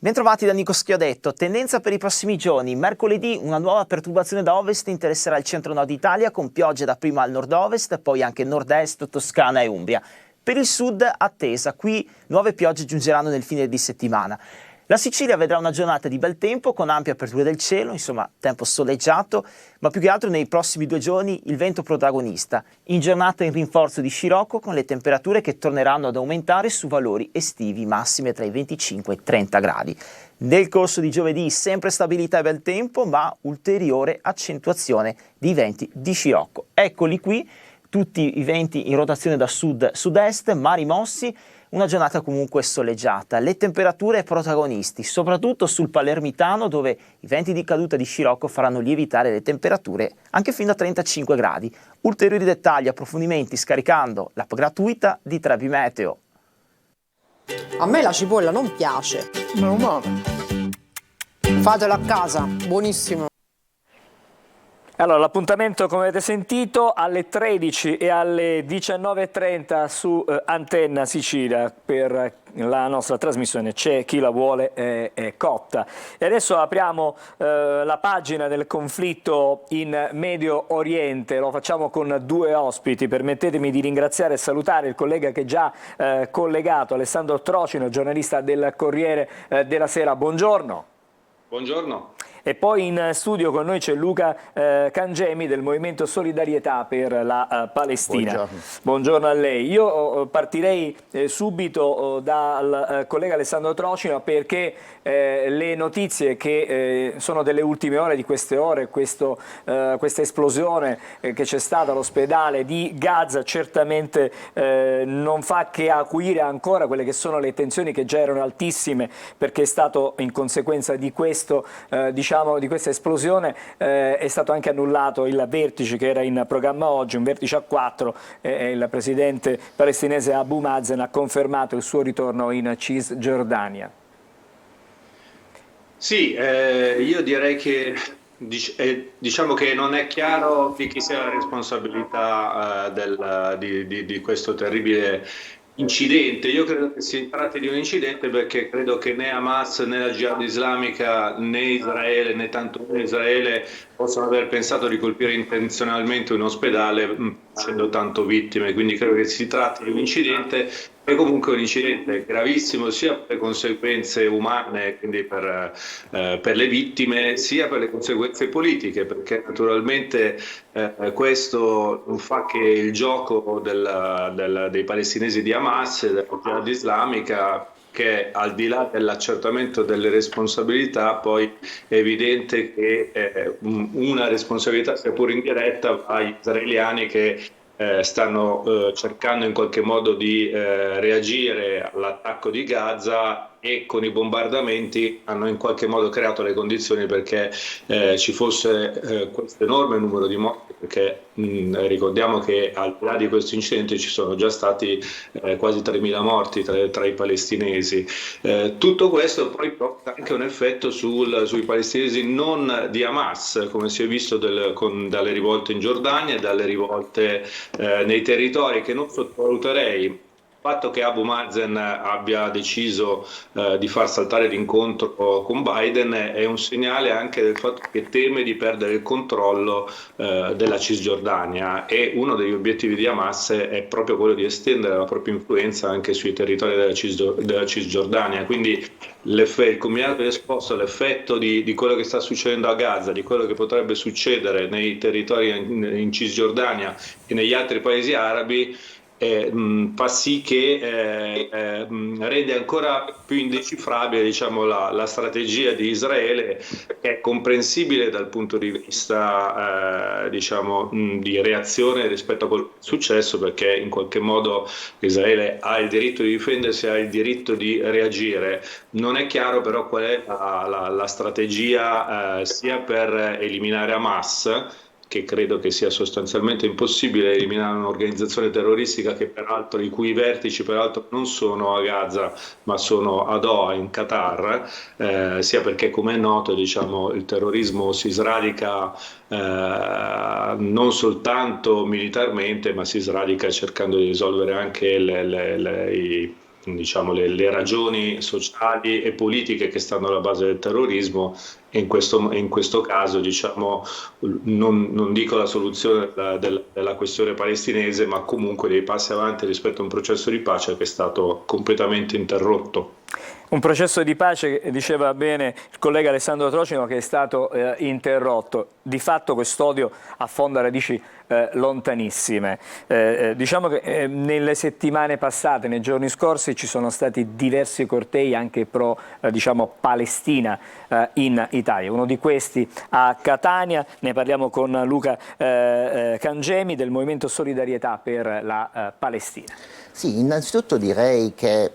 Bentrovati da Nico Schiodetto. Tendenza per i prossimi giorni. Mercoledì una nuova perturbazione da ovest interesserà il centro-nord Italia con piogge dapprima al nord-ovest, poi anche nord-est, Toscana e Umbria. Per il sud attesa, qui nuove piogge giungeranno nel fine di settimana. La Sicilia vedrà una giornata di bel tempo con ampie aperture del cielo, insomma tempo soleggiato, ma più che altro nei prossimi 2 giorni il vento protagonista. In giornata in rinforzo di scirocco con le temperature che torneranno ad aumentare su valori estivi massime tra i 25 e i 30 gradi. Nel corso di giovedì sempre stabilità e bel tempo, ma ulteriore accentuazione di venti di scirocco. Eccoli qui, tutti i venti in rotazione da sud-sud-est, mari mossi. Una giornata comunque soleggiata, le temperature protagonisti, soprattutto sul Palermitano dove i venti di caduta di scirocco faranno lievitare le temperature anche fino a 35 gradi. Ulteriori dettagli, approfondimenti scaricando l'app gratuita di Trebi Meteo. A me la cipolla non piace. Meno male. Fatelo a casa, buonissimo. Allora, l'appuntamento, come avete sentito, alle 13 e alle 19:30 su Antenna Sicilia per la nostra trasmissione C'è chi la vuole è cotta. E adesso apriamo la pagina del conflitto in Medio Oriente, lo facciamo con 2 ospiti. Permettetemi di ringraziare e salutare il collega che è già collegato, Alessandro Trocino, giornalista del Corriere della Sera. Buongiorno. Buongiorno. E poi in studio con noi c'è Luca Cangemi del Movimento Solidarietà per la Palestina. Buongiorno. Buongiorno a lei. Io partirei subito dal collega Alessandro Trocino perché le notizie che sono delle ultime ore, di queste ore, questa esplosione che c'è stata all'ospedale di Gaza certamente non fa che acuire ancora quelle che sono le tensioni che già erano altissime, perché è stato in conseguenza di questo di questa esplosione è stato anche annullato il vertice che era in programma oggi, un vertice a 4, e il presidente palestinese Abu Mazen ha confermato il suo ritorno in Cisgiordania. Sì, io direi che diciamo che non è chiaro di chi sia la responsabilità di questo terribile incidente. Io credo che si tratti di un incidente perché credo che né Hamas né la Jihad islamica né Israele né tantomeno Israele possano aver pensato di colpire intenzionalmente un ospedale facendo tanto vittime, quindi credo che si tratti di un incidente e comunque un incidente gravissimo sia per le conseguenze umane, quindi per le vittime, sia per le conseguenze politiche, perché naturalmente questo non fa che il gioco dei palestinesi di Hamas e della Jihad islamica, che al di là dell'accertamento delle responsabilità poi è evidente che una responsabilità, sia pure indiretta, va agli israeliani che stanno cercando in qualche modo di reagire all'attacco di Gaza e con i bombardamenti hanno in qualche modo creato le condizioni perché ci fosse questo enorme numero di morti, perché ricordiamo che al di là di questo incidente ci sono già stati quasi 3.000 morti tra i palestinesi. Tutto questo poi porta anche un effetto sui palestinesi non di Hamas, come si è visto dalle rivolte in Giordania e dalle rivolte nei territori, che non sottovaluterei. Il fatto che Abu Mazen abbia deciso di far saltare l'incontro con Biden è un segnale anche del fatto che teme di perdere il controllo della Cisgiordania, e uno degli obiettivi di Hamas è proprio quello di estendere la propria influenza anche sui territori della Cisgiordania. Quindi il combinato disposto, l'effetto di quello che sta succedendo a Gaza, di quello che potrebbe succedere nei territori in Cisgiordania e negli altri paesi arabi, fa sì che rende ancora più indecifrabile, diciamo, la strategia di Israele, che è comprensibile dal punto di vista diciamo, di reazione rispetto a quello che è successo, perché in qualche modo Israele ha il diritto di difendersi, ha il diritto di reagire. Non è chiaro però qual è la strategia sia per eliminare Hamas, che credo che sia sostanzialmente impossibile eliminare un'organizzazione terroristica che peraltro, i cui vertici peraltro non sono a Gaza ma sono a Doha in Qatar, sia perché, come è noto, diciamo, il terrorismo si sradica non soltanto militarmente, ma si sradica cercando di risolvere anche diciamo, le ragioni sociali e politiche che stanno alla base del terrorismo, e in questo caso, diciamo, non dico la soluzione della questione palestinese, ma comunque dei passi avanti rispetto a un processo di pace che è stato completamente interrotto. Un processo di pace, diceva bene il collega Alessandro Trocino, che è stato interrotto. Di fatto quest'odio affonda radici lontanissime. Diciamo che nelle settimane passate, nei giorni scorsi, ci sono stati diversi cortei anche pro diciamo, Palestina in Italia. Uno di questi a Catania, ne parliamo con Luca Cangemi del Movimento Solidarietà per la Palestina. Sì, innanzitutto direi che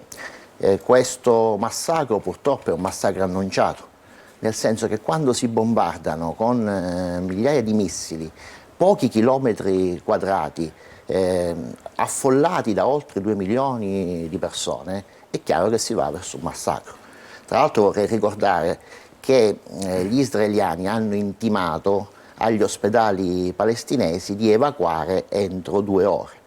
questo massacro purtroppo è un massacro annunciato, nel senso che quando si bombardano con migliaia di missili pochi chilometri quadrati affollati da oltre 2 milioni di persone, è chiaro che si va verso un massacro. Tra l'altro vorrei ricordare che gli israeliani hanno intimato agli ospedali palestinesi di evacuare entro 2 ore.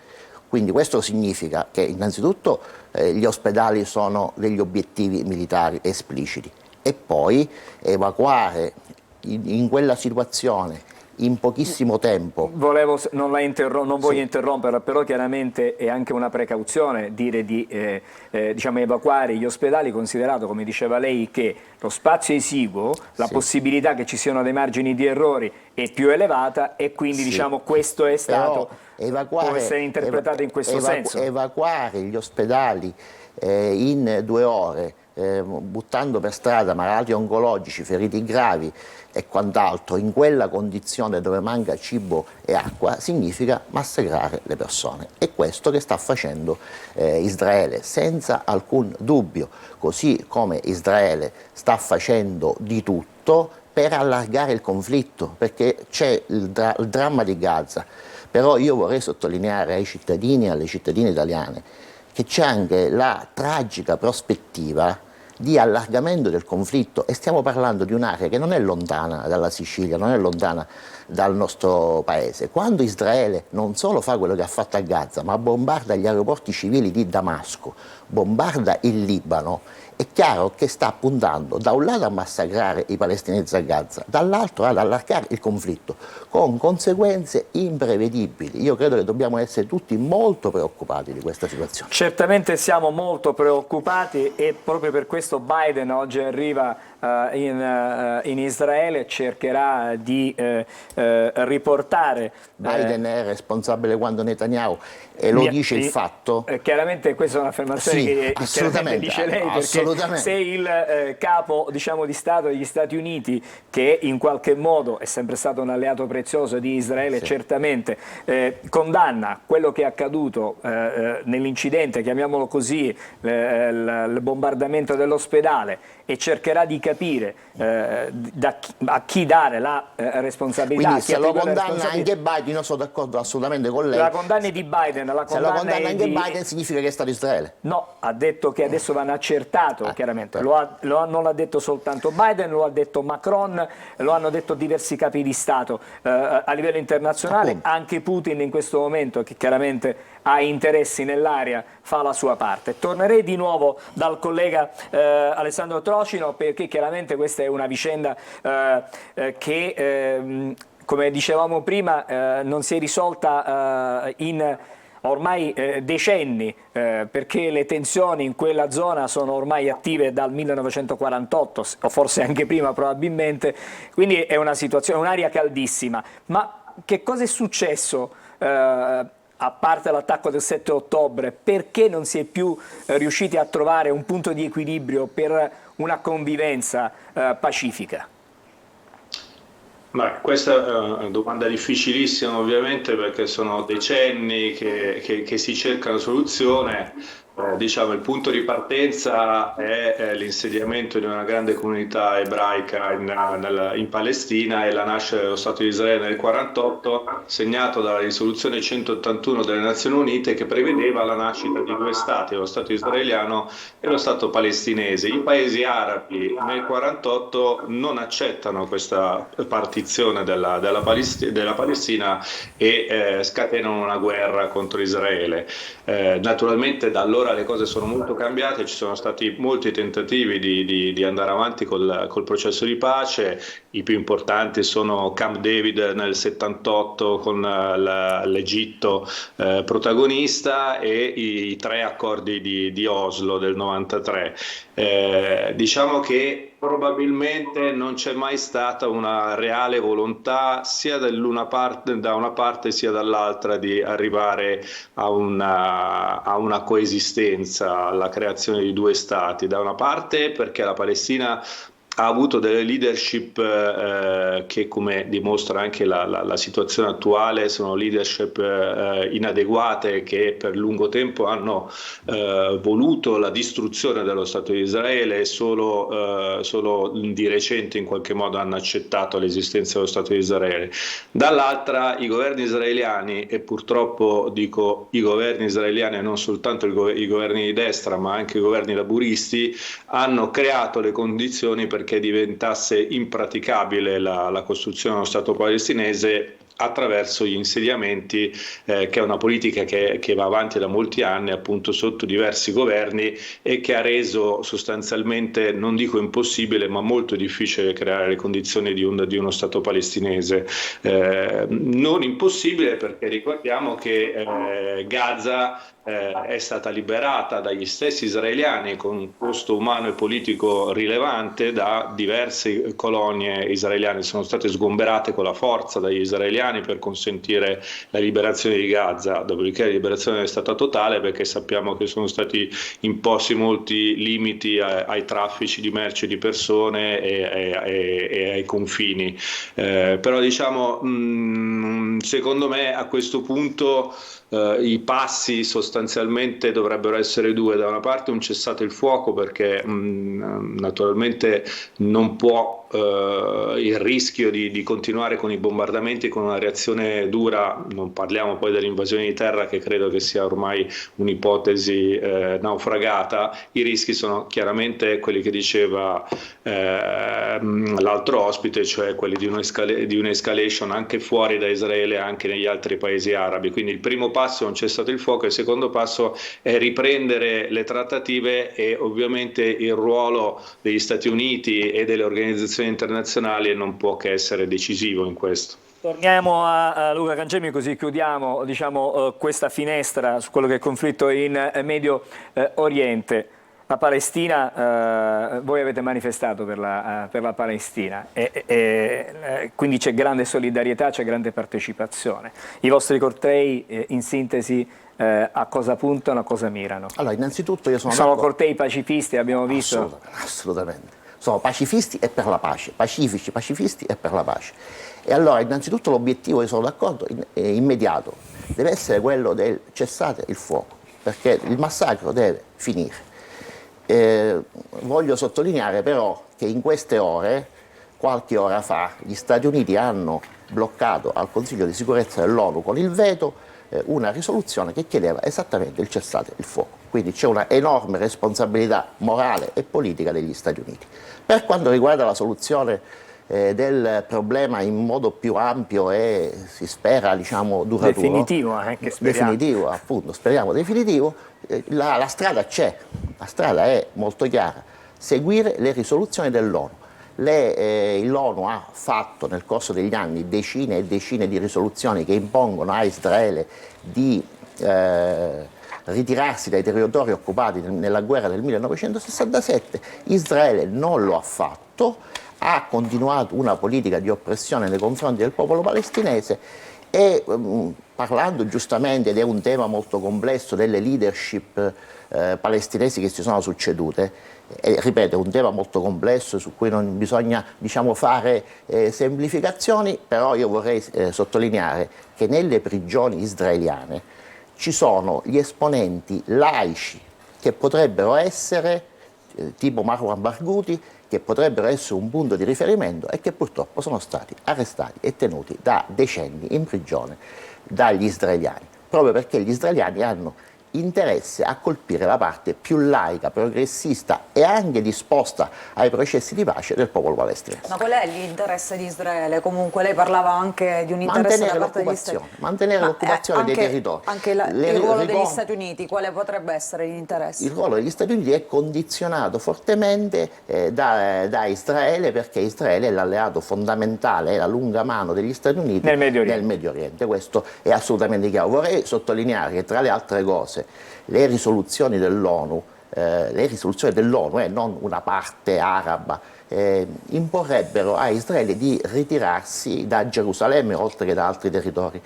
Quindi questo significa che innanzitutto gli ospedali sono degli obiettivi militari espliciti, e poi evacuare in quella situazione in pochissimo tempo. Non voglio interromperla, però chiaramente è anche una precauzione dire di diciamo, evacuare gli ospedali, considerato, come diceva lei, che lo spazio è esiguo, la possibilità che ci siano dei margini di errori è più elevata, e quindi diciamo, questo è stato, può essere interpretato in questo senso. Evacuare gli ospedali in 2 ore, buttando per strada malati oncologici, feriti gravi e quant'altro, in quella condizione dove manca cibo e acqua, significa massacrare le persone. È questo che sta facendo Israele, senza alcun dubbio, così come Israele sta facendo di tutto per allargare il conflitto, perché c'è il dramma di Gaza. Però io vorrei sottolineare ai cittadini e alle cittadine italiane che c'è anche la tragica prospettiva di allargamento del conflitto, e stiamo parlando di un'area che non è lontana dalla Sicilia, non è lontana dal nostro paese. Quando Israele non solo fa quello che ha fatto a Gaza, ma bombarda gli aeroporti civili di Damasco, bombarda il Libano, è chiaro che sta puntando da un lato a massacrare i palestinesi a Gaza, dall'altro ad allargare il conflitto, con conseguenze imprevedibili. Io credo che dobbiamo essere tutti molto preoccupati di questa situazione. Certamente siamo molto preoccupati, e proprio per questo Biden oggi arriva in Israele, cercherà di riportare. Biden è responsabile quando Netanyahu, e lo dice il fatto. Chiaramente questa è un'affermazione che chiaramente dice lei, perché se il capo, diciamo, di Stato degli Stati Uniti, che in qualche modo è sempre stato un alleato prezioso di Israele, certamente condanna quello che è accaduto nell'incidente, chiamiamolo così, il bombardamento dell'ospedale, e cercherà di capire a chi dare la responsabilità. Quindi se lo condanna anche Biden, io sono d'accordo assolutamente con lei. La condanna di Biden, se lo condanna anche Biden, significa che è stato Israele. No, ha detto che adesso vanno accertato, chiaramente. Non l'ha detto soltanto Biden, lo ha detto Macron, lo hanno detto diversi capi di Stato a livello internazionale. Appunto. Anche Putin in questo momento, che chiaramente ha interessi nell'area, fa la sua parte. Tornerei di nuovo dal collega Alessandro Trocino, perché chiaramente questa è una vicenda che, come dicevamo prima, non si è risolta in ormai decenni, perché le tensioni in quella zona sono ormai attive dal 1948, o forse anche prima probabilmente, quindi è una situazione, un'area caldissima. Ma che cosa è successo a parte l'attacco del 7 ottobre, perché non si è più riusciti a trovare un punto di equilibrio per una convivenza pacifica? Ma questa è una domanda difficilissima ovviamente, perché sono decenni che si cerca una soluzione. Diciamo, il punto di partenza è l'insediamento di una grande comunità ebraica in Palestina e la nascita dello Stato di Israele nel 1948, segnato dalla risoluzione 181 delle Nazioni Unite, che prevedeva la nascita di due Stati, lo Stato israeliano e lo Stato palestinese. I paesi arabi nel 1948 non accettano questa partizione della Palestina e scatenano una guerra contro Israele. Naturalmente da allora le cose sono molto cambiate, ci sono stati molti tentativi di andare avanti col processo di pace. I più importanti sono Camp David nel 78 con l'Egitto protagonista, e i 3 accordi di Oslo del 93. Diciamo che probabilmente non c'è mai stata una reale volontà sia da una parte sia dall'altra di arrivare a una coesistenza, alla creazione di 2 stati. Da una parte perché la Palestina ha avuto delle leadership che, come dimostra anche la situazione attuale, sono leadership inadeguate, che per lungo tempo hanno voluto la distruzione dello Stato di Israele e solo di recente in qualche modo hanno accettato l'esistenza dello Stato di Israele. Dall'altra i governi israeliani, e purtroppo dico i governi israeliani e non soltanto i governi di destra ma anche i governi laburisti, hanno creato le condizioni perché diventasse impraticabile la costruzione dello Stato palestinese attraverso gli insediamenti, che è una politica che va avanti da molti anni, appunto sotto diversi governi, e che ha reso sostanzialmente, non dico impossibile, ma molto difficile creare le condizioni di uno Stato palestinese. Non impossibile, perché ricordiamo che Gaza è stata liberata dagli stessi israeliani con un costo umano e politico rilevante. Da diverse colonie israeliane sono state sgomberate con la forza dagli israeliani per consentire la liberazione di Gaza, dopodiché la liberazione è stata totale, perché sappiamo che sono stati imposti molti limiti ai traffici di merci e di persone e ai confini. Però diciamo, secondo me a questo punto i passi sostanzialmente dovrebbero essere 2. Da una parte un cessate il fuoco, perché naturalmente non può il rischio di continuare con i bombardamenti con una reazione dura, non parliamo poi dell'invasione di terra, che credo che sia ormai un'ipotesi naufragata. I rischi sono chiaramente quelli che diceva l'altro ospite, cioè quelli di un'escalation anche fuori da Israele, anche negli altri paesi arabi. Quindi il primo passo è un cessate il fuoco, il secondo passo è riprendere le trattative, e ovviamente il ruolo degli Stati Uniti e delle organizzazioni internazionali non può che essere decisivo in questo. Torniamo a Luca Cangemi, così chiudiamo, diciamo, questa finestra su quello che è il conflitto in Medio Oriente. La Palestina, voi avete manifestato per la Palestina, quindi c'è grande solidarietà, c'è grande partecipazione. I vostri cortei, in sintesi, a cosa puntano, a cosa mirano? Allora, innanzitutto io sono cortei pacifisti, abbiamo visto. Assolutamente. Sono pacifisti e per la pace, pacifici, pacifisti e per la pace. E allora, innanzitutto l'obiettivo, io sono d'accordo, immediato, deve essere quello del cessate il fuoco, perché il massacro deve finire. Voglio sottolineare però che in queste ore, qualche ora fa, gli Stati Uniti hanno bloccato al Consiglio di sicurezza dell'ONU con il veto una risoluzione che chiedeva esattamente il cessate il fuoco. Quindi c'è una enorme responsabilità morale e politica degli Stati Uniti. Per quanto riguarda la soluzione del problema in modo più ampio e si spera, diciamo, duraturo, definitivo anche, speriamo. Definitivo, appunto, speriamo definitivo, la strada c'è, la strada è molto chiara: seguire le risoluzioni dell'ONU. L'ONU ha fatto nel corso degli anni decine e decine di risoluzioni che impongono a Israele di ritirarsi dai territori occupati nella guerra del 1967. Israele non lo ha fatto, ha continuato una politica di oppressione nei confronti del popolo palestinese E parlando giustamente, ed è un tema molto complesso, delle leadership palestinesi che si sono succedute, e ripeto, è un tema molto complesso su cui non bisogna, diciamo, fare semplificazioni, però io vorrei sottolineare che nelle prigioni israeliane ci sono gli esponenti laici che potrebbero essere, tipo Marwan Barghouti, che potrebbero essere un punto di riferimento e che purtroppo sono stati arrestati e tenuti da decenni in prigione dagli israeliani, proprio perché gli israeliani hanno interesse a colpire la parte più laica, progressista e anche disposta ai processi di pace del popolo palestinese. Ma qual è l'interesse di Israele? Comunque lei parlava anche di un interesse da parte degli Stati Uniti. Mantenere l'occupazione dei territori. Anche il ruolo degli Stati Uniti, quale potrebbe essere l'interesse? Il ruolo degli Stati Uniti è condizionato fortemente da Israele, perché Israele è l'alleato fondamentale, è la lunga mano degli Stati Uniti nel Medio Oriente. Questo è assolutamente chiaro. Vorrei sottolineare che tra le altre cose le risoluzioni dell'ONU, non una parte araba, imporrebbero a Israele di ritirarsi da Gerusalemme oltre che da altri territori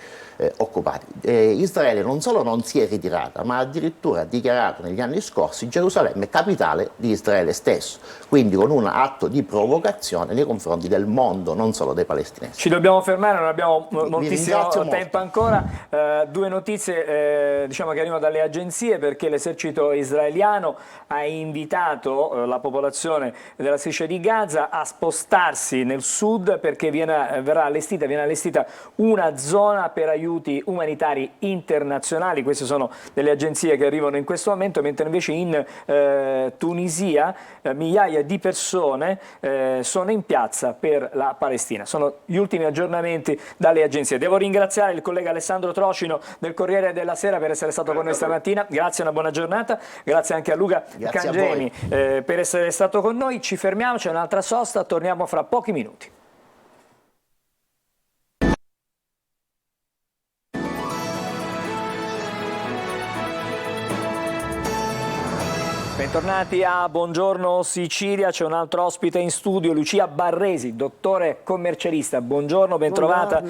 occupati. Israele non solo non si è ritirata, ma addirittura ha dichiarato negli anni scorsi Gerusalemme capitale di Israele stesso, quindi con un atto di provocazione nei confronti del mondo, non solo dei palestinesi. Ci dobbiamo fermare, non abbiamo moltissimo tempo ancora. Due notizie diciamo che arrivano dalle agenzie, perché l'esercito israeliano ha invitato la popolazione della striscia di Gaza a spostarsi nel sud, perché viene allestita una zona per aiuti umanitari internazionali. Queste sono delle agenzie che arrivano in questo momento, mentre invece in Tunisia migliaia di persone sono in piazza per la Palestina. Sono gli ultimi aggiornamenti dalle agenzie. Devo ringraziare il collega Alessandro Trocino del Corriere della Sera per essere stato con noi stamattina. Grazie, una buona giornata. Grazie anche a Luca Cangemi per essere stato con noi. Ci fermiamo, c'è un'altra sosta, torniamo fra pochi minuti. Bentornati a Buongiorno Sicilia, c'è un altro ospite in studio, Lucia Barresi, dottore commercialista. Buongiorno, bentrovata.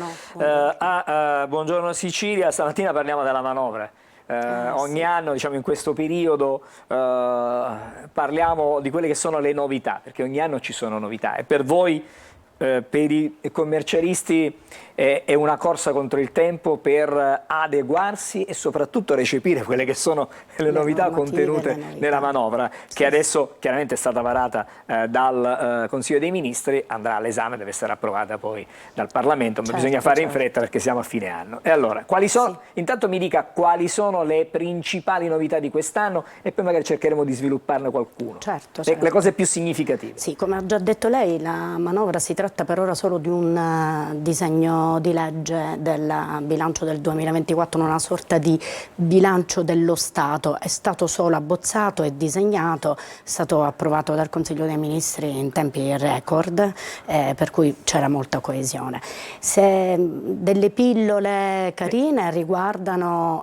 A Buongiorno Sicilia. Stamattina parliamo della manovra. Ogni anno, diciamo, in questo periodo parliamo di quelle che sono le novità, perché ogni anno ci sono novità, e per voi, per i commercialisti, è una corsa contro il tempo per adeguarsi e soprattutto recepire quelle che sono le novità contenute nella manovra, che adesso chiaramente è stata varata dal Consiglio dei Ministri, andrà all'esame, deve essere approvata poi dal Parlamento, ma bisogna fare in fretta perché siamo a fine anno. E allora, quali sono? Intanto mi dica quali sono le principali novità di quest'anno e poi magari cercheremo di svilupparne qualcuno. Le cose più significative. Sì, come ha già detto lei, la manovra si tratta per ora solo di un disegno di legge del bilancio del 2024, una sorta di bilancio dello Stato. È stato solo abbozzato e disegnato, è stato approvato dal Consiglio dei Ministri in tempi record, per cui c'era molta coesione. Delle pillole carine riguardano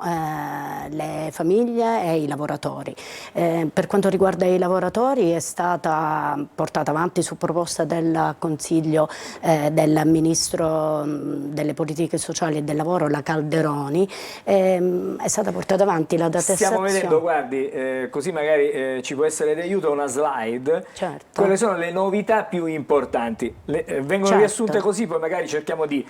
le famiglie e i lavoratori. Per quanto riguarda i lavoratori, è stata portata avanti su proposta del Consiglio del Ministro delle politiche sociali e del lavoro, la Calderoni, è stata portata avanti la detassazione. Stiamo vedendo, guardi, così magari ci può essere d'aiuto una slide. Certo. Quelle sono le novità più importanti. Vengono riassunte così, poi magari cerchiamo di...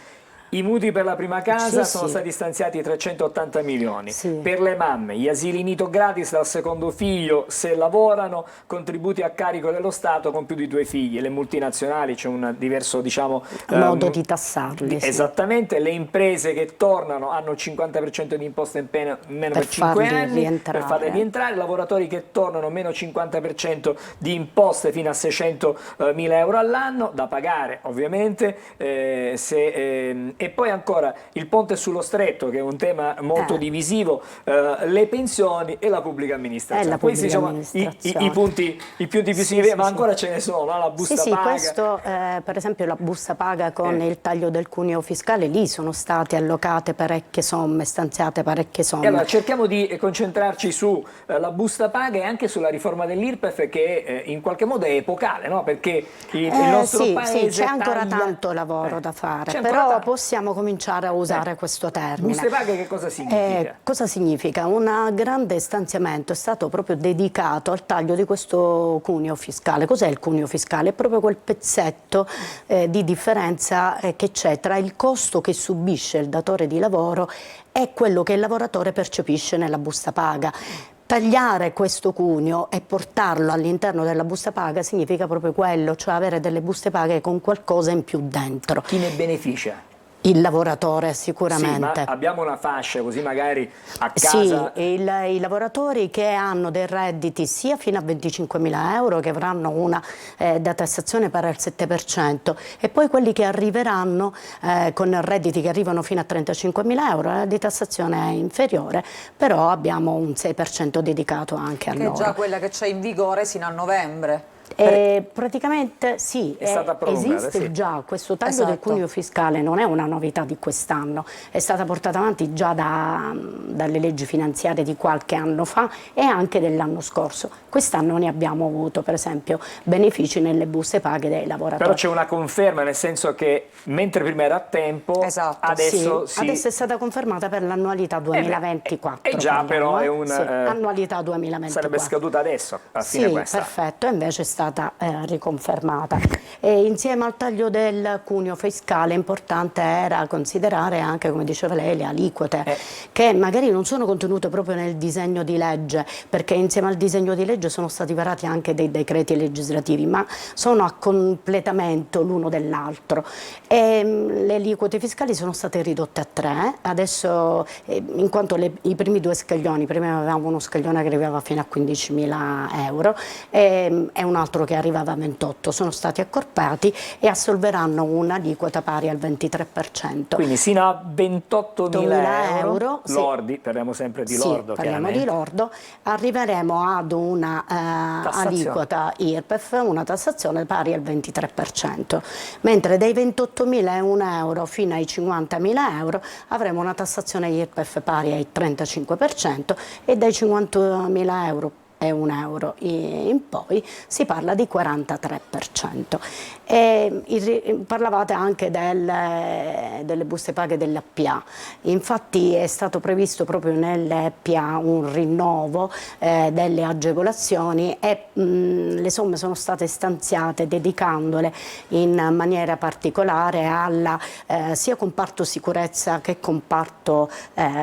I mutui per la prima casa sono stati stanziati 380 milioni. Per le mamme, gli asili nido gratis dal secondo figlio se lavorano, contributi a carico dello Stato con più di 2 figli. Le multinazionali, c'è un diverso, diciamo, modo di tassarli. Esattamente, le imprese che tornano hanno il 50% di imposta in meno per 5 anni per farle rientrare, lavoratori che tornano meno 50% di imposte fino a 600.000 euro all'anno da pagare, ovviamente, e poi ancora il ponte sullo stretto, che è un tema molto divisivo, le pensioni e la pubblica amministrazione. Questi sono i punti più significativi, ma ancora ce ne sono, la busta paga. Questo per esempio la busta paga con il taglio del cuneo fiscale, lì sono state allocate parecchie somme, stanziate parecchie somme. Allora, cerchiamo di concentrarci sulla busta paga e anche sulla riforma dell'IRPEF, che in qualche modo è epocale, no? Perché il nostro paese c'è ancora tanto lavoro da fare, però possiamo possiamo cominciare a usare questo termine. Buste paga che cosa significa? Cosa significa? Un grande stanziamento è stato proprio dedicato al taglio di questo cuneo fiscale. Cos'è il cuneo fiscale? È proprio quel pezzetto di differenza che c'è tra il costo che subisce il datore di lavoro e quello che il lavoratore percepisce nella busta paga. Tagliare questo cuneo e portarlo all'interno della busta paga significa proprio quello, cioè avere delle buste paga con qualcosa in più dentro. Chi ne beneficia? Il lavoratore sicuramente. Sì, ma abbiamo una fascia così magari a Sì, casa... i lavoratori che hanno dei redditi sia fino a 25.000 euro che avranno una detassazione pari al 7% e poi quelli che arriveranno con redditi che arrivano fino a 35.000 euro la detassazione è inferiore, però abbiamo un 6% dedicato anche a loro. Che è già quella che c'è in vigore sino a novembre. Praticamente sì, È stata prolungata, esiste sì. già, questo taglio Esatto. del cuneo fiscale non è una novità di quest'anno, è stata portata avanti già dalle leggi finanziarie di qualche anno fa e anche dell'anno scorso. Quest'anno ne abbiamo avuto per esempio benefici nelle buste paghe dei lavoratori. Però c'è una conferma, nel senso che mentre prima era a tempo, Esatto. adesso Adesso è stata confermata per l'annualità 2024. E già però è un... annualità 2024. Sarebbe scaduta adesso, a fine Sì, questa. perfetto, e invece è stata riconfermata. E insieme al taglio del cuneo fiscale importante era considerare anche, come diceva lei, le aliquote che magari non sono contenute proprio nel disegno di legge, perché insieme al disegno di legge sono stati varati anche dei decreti legislativi, ma sono a completamento l'uno dell'altro. Le aliquote fiscali sono state ridotte a 3, adesso in quanto i primi due scaglioni, prima avevamo uno scaglione che arrivava fino a 15.000 euro e un altro che arrivava a 28, sono stati accorpati e assolveranno un'aliquota pari al 23%. Quindi sino a 28.000 euro sì. lordi, parliamo sempre di lordo, parliamo di lordo, arriveremo ad una aliquota IRPEF, una tassazione pari al 23%, mentre dai 28.000 euro fino ai 50.000 euro avremo una tassazione IRPEF pari al 35% e dai 50.000 euro e €1 in poi si parla di 43%. Parlavate anche delle buste paghe dell'APA, infatti è stato previsto proprio nell'APA un rinnovo delle agevolazioni e le somme sono state stanziate dedicandole in maniera particolare alla sia comparto sicurezza che comparto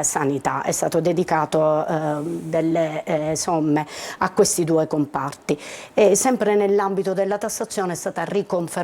sanità. È stato dedicato delle somme a questi due comparti. Sempre nell'ambito della tassazione è stata riconfermata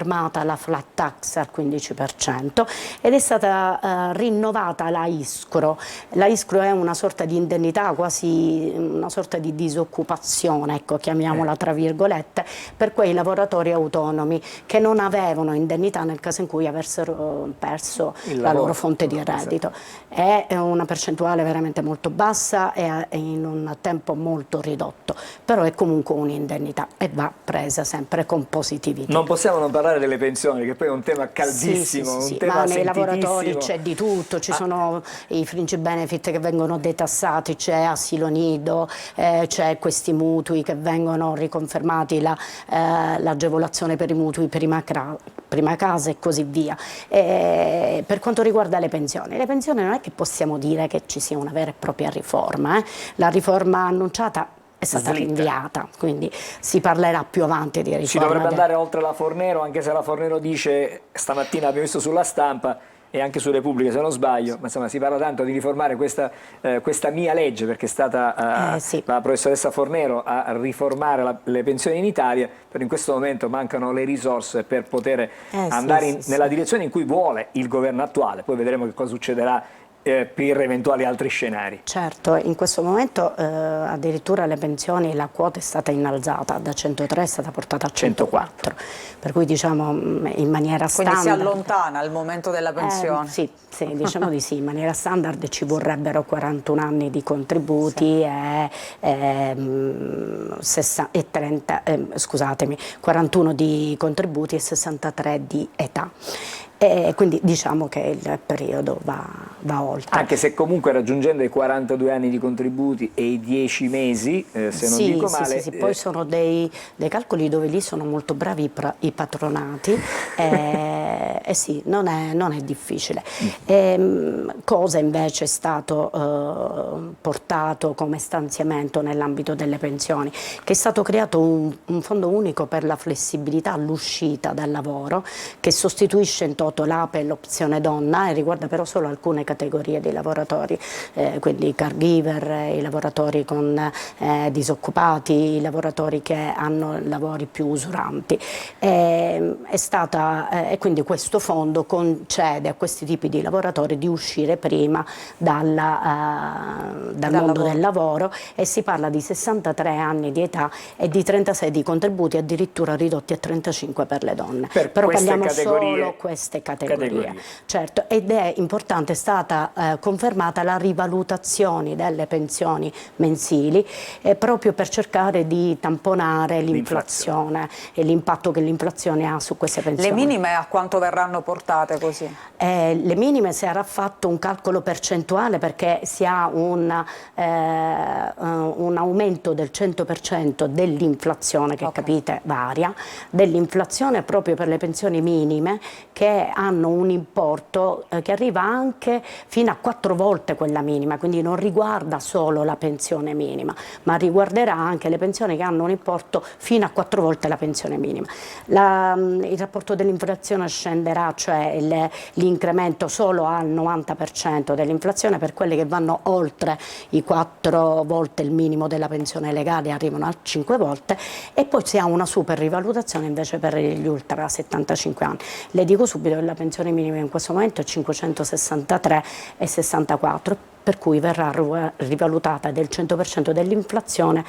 la flat tax al 15% ed è stata rinnovata la ISCRO. La ISCRO è una sorta di indennità, quasi una sorta di disoccupazione, ecco, chiamiamola tra virgolette, per quei lavoratori autonomi che non avevano indennità nel caso in cui avessero perso la loro fonte di reddito. È una percentuale veramente molto bassa e in un tempo molto ridotto. Però è comunque un'indennità e va presa sempre con positività. Non possiamo non parlare delle pensioni, che poi è un tema caldissimo, sì, un tema ma nei sentitissimo. lavoratori c'è di tutto, ci sono i fringe benefit che vengono detassati, c'è asilo nido, c'è questi mutui che vengono riconfermati, l'agevolazione per i mutui prima casa e così via. Per quanto riguarda le pensioni non è che possiamo dire che ci sia una vera e propria riforma. La riforma annunciata è stata rinviata, quindi si parlerà più avanti di riforma. Si dovrebbe andare oltre la Fornero, anche se la Fornero dice, stamattina abbiamo visto sulla stampa e anche su Repubblica se non sbaglio, ma insomma si parla tanto di riformare questa mia legge, perché è stata la professoressa Fornero a riformare le pensioni in Italia, però in questo momento mancano le risorse per poter andare nella direzione in cui vuole il governo attuale. Poi vedremo che cosa succederà per eventuali altri scenari. Certo, in questo momento addirittura le pensioni, la quota è stata innalzata, da 103 è stata portata a 104, per cui diciamo in maniera standard. Quindi si allontana al momento della pensione. Sì, diciamo di sì, in maniera standard ci vorrebbero 41 anni di contributi e 41 di contributi e 63 di età. E quindi diciamo che il periodo va oltre. Anche se comunque raggiungendo i 42 anni di contributi e i 10 mesi, se non dico male... Sì, poi sono dei calcoli dove lì sono molto bravi i patronati, e sì, non è difficile. Cosa invece è stato portato come stanziamento nell'ambito delle pensioni? Che è stato creato un fondo unico per la flessibilità all'uscita dal lavoro, che sostituisce in toto l'APE e l'opzione donna, e riguarda però solo alcune categorie di lavoratori, quindi i caregiver, i lavoratori con disoccupati, i lavoratori che hanno lavori più usuranti. E quindi questo fondo concede a questi tipi di lavoratori di uscire prima dal mondo del lavoro, e si parla di 63 anni di età e di 36 di contributi, addirittura ridotti a 35 per le donne. Però parliamo solo queste categorie. Certo, ed è importante, è stata confermata la rivalutazione delle pensioni mensili, proprio per cercare di tamponare l'inflazione e l'impatto che l'inflazione ha su queste pensioni. Le minime a quanto verranno portate così? Le minime sarà fatto un calcolo percentuale, perché si ha un aumento del 100% dell'inflazione, che capite varia, dell'inflazione proprio per le pensioni minime, che hanno un importo che arriva anche fino a 4 volte quella minima, quindi non riguarda solo la pensione minima, ma riguarderà anche le pensioni che hanno un importo fino a 4 volte la pensione minima. Il rapporto dell'inflazione scenderà, cioè l'incremento solo al 90% dell'inflazione per quelli che vanno oltre i 4 volte il minimo della pensione legale, arrivano a 5 volte, e poi si ha una super rivalutazione invece per gli ultra 75 anni. Le dico subito che la pensione minima in questo momento è 563,64, per cui verrà rivalutata del 100% dell'inflazione,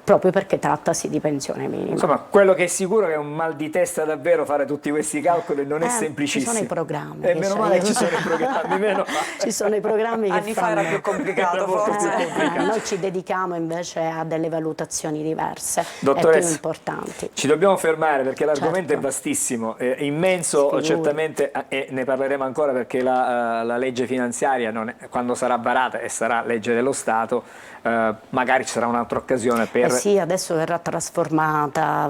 proprio perché trattasi di pensione minima. Insomma, quello che è sicuro è che è un mal di testa davvero fare tutti questi calcoli, non è semplicissimo. Ci sono i programmi. E meno male che ci sono i programmi, meno male. Ci sono i programmi che anni fa era più complicato, forse. Noi ci dedichiamo invece a delle valutazioni diverse e Dottoressa, più importanti. ci dobbiamo fermare perché l'argomento Certo. è vastissimo, immenso, certamente, e ne parleremo ancora, perché la legge finanziaria, quando sarà varata e sarà legge dello Stato, magari ci sarà un'altra occasione per... Sì, adesso verrà trasformata,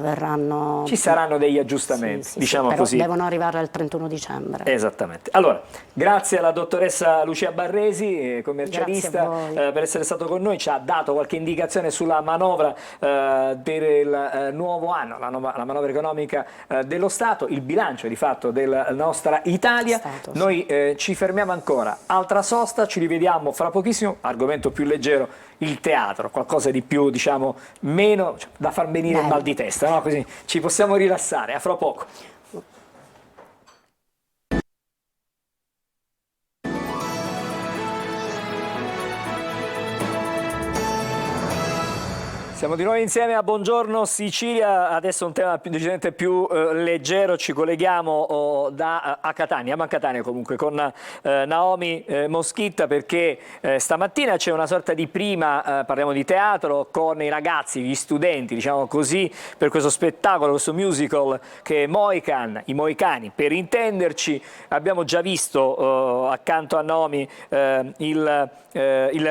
ci saranno degli aggiustamenti, diciamo però così. devono arrivare al 31 dicembre. Esattamente. Allora, grazie alla dottoressa Lucia Barresi, commercialista, per essere stato con noi. Ci ha dato qualche indicazione sulla manovra per il nuovo anno, la manovra economica dello Stato, il bilancio di fatto della nostra Italia. Noi ci fermiamo ancora, altra sosta, ci rivediamo fra pochissimo, argomento più leggero, il teatro, qualcosa di più, diciamo, meno da far venire il mal di testa, no? Così ci possiamo rilassare. A fra poco. Siamo di nuovo insieme a Buongiorno Sicilia, adesso un tema decisamente più leggero, ci colleghiamo a Catania, ma a Catania comunque, con Naomi Moschitta, perché stamattina c'è una sorta di prima, parliamo di teatro, con i ragazzi, gli studenti, diciamo così, per questo spettacolo, questo musical che è Moican, i Moicani, per intenderci. Abbiamo già visto accanto a Naomi il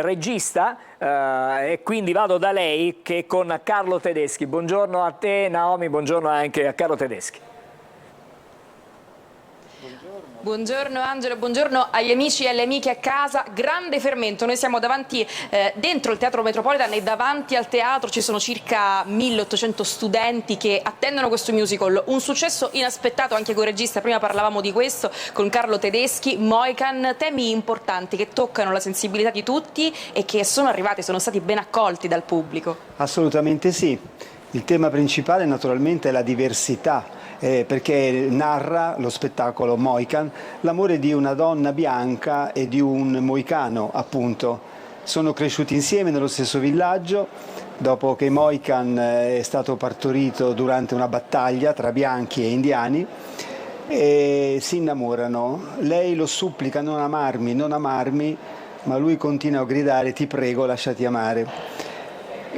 regista, e quindi vado da lei, che è con Carlo Tedeschi. Buongiorno a te Naomi, buongiorno anche a Carlo Tedeschi. Buongiorno Angelo, buongiorno agli amici e alle amiche a casa. Grande fermento, noi siamo davanti dentro il Teatro Metropolitan, e davanti al teatro ci sono circa 1800 studenti che attendono questo musical, un successo inaspettato anche con il regista. Prima parlavamo di questo con Carlo Tedeschi. Moican, temi importanti che toccano la sensibilità di tutti e che sono stati ben accolti dal pubblico. Assolutamente sì, il tema principale naturalmente è la diversità. Perché narra lo spettacolo Moican l'amore di una donna bianca e di un moicano, appunto. Sono cresciuti insieme nello stesso villaggio, dopo che Moican è stato partorito durante una battaglia tra bianchi e indiani, e si innamorano. Lei lo supplica: non amarmi, non amarmi, ma lui continua a gridare: ti prego, lasciati amare.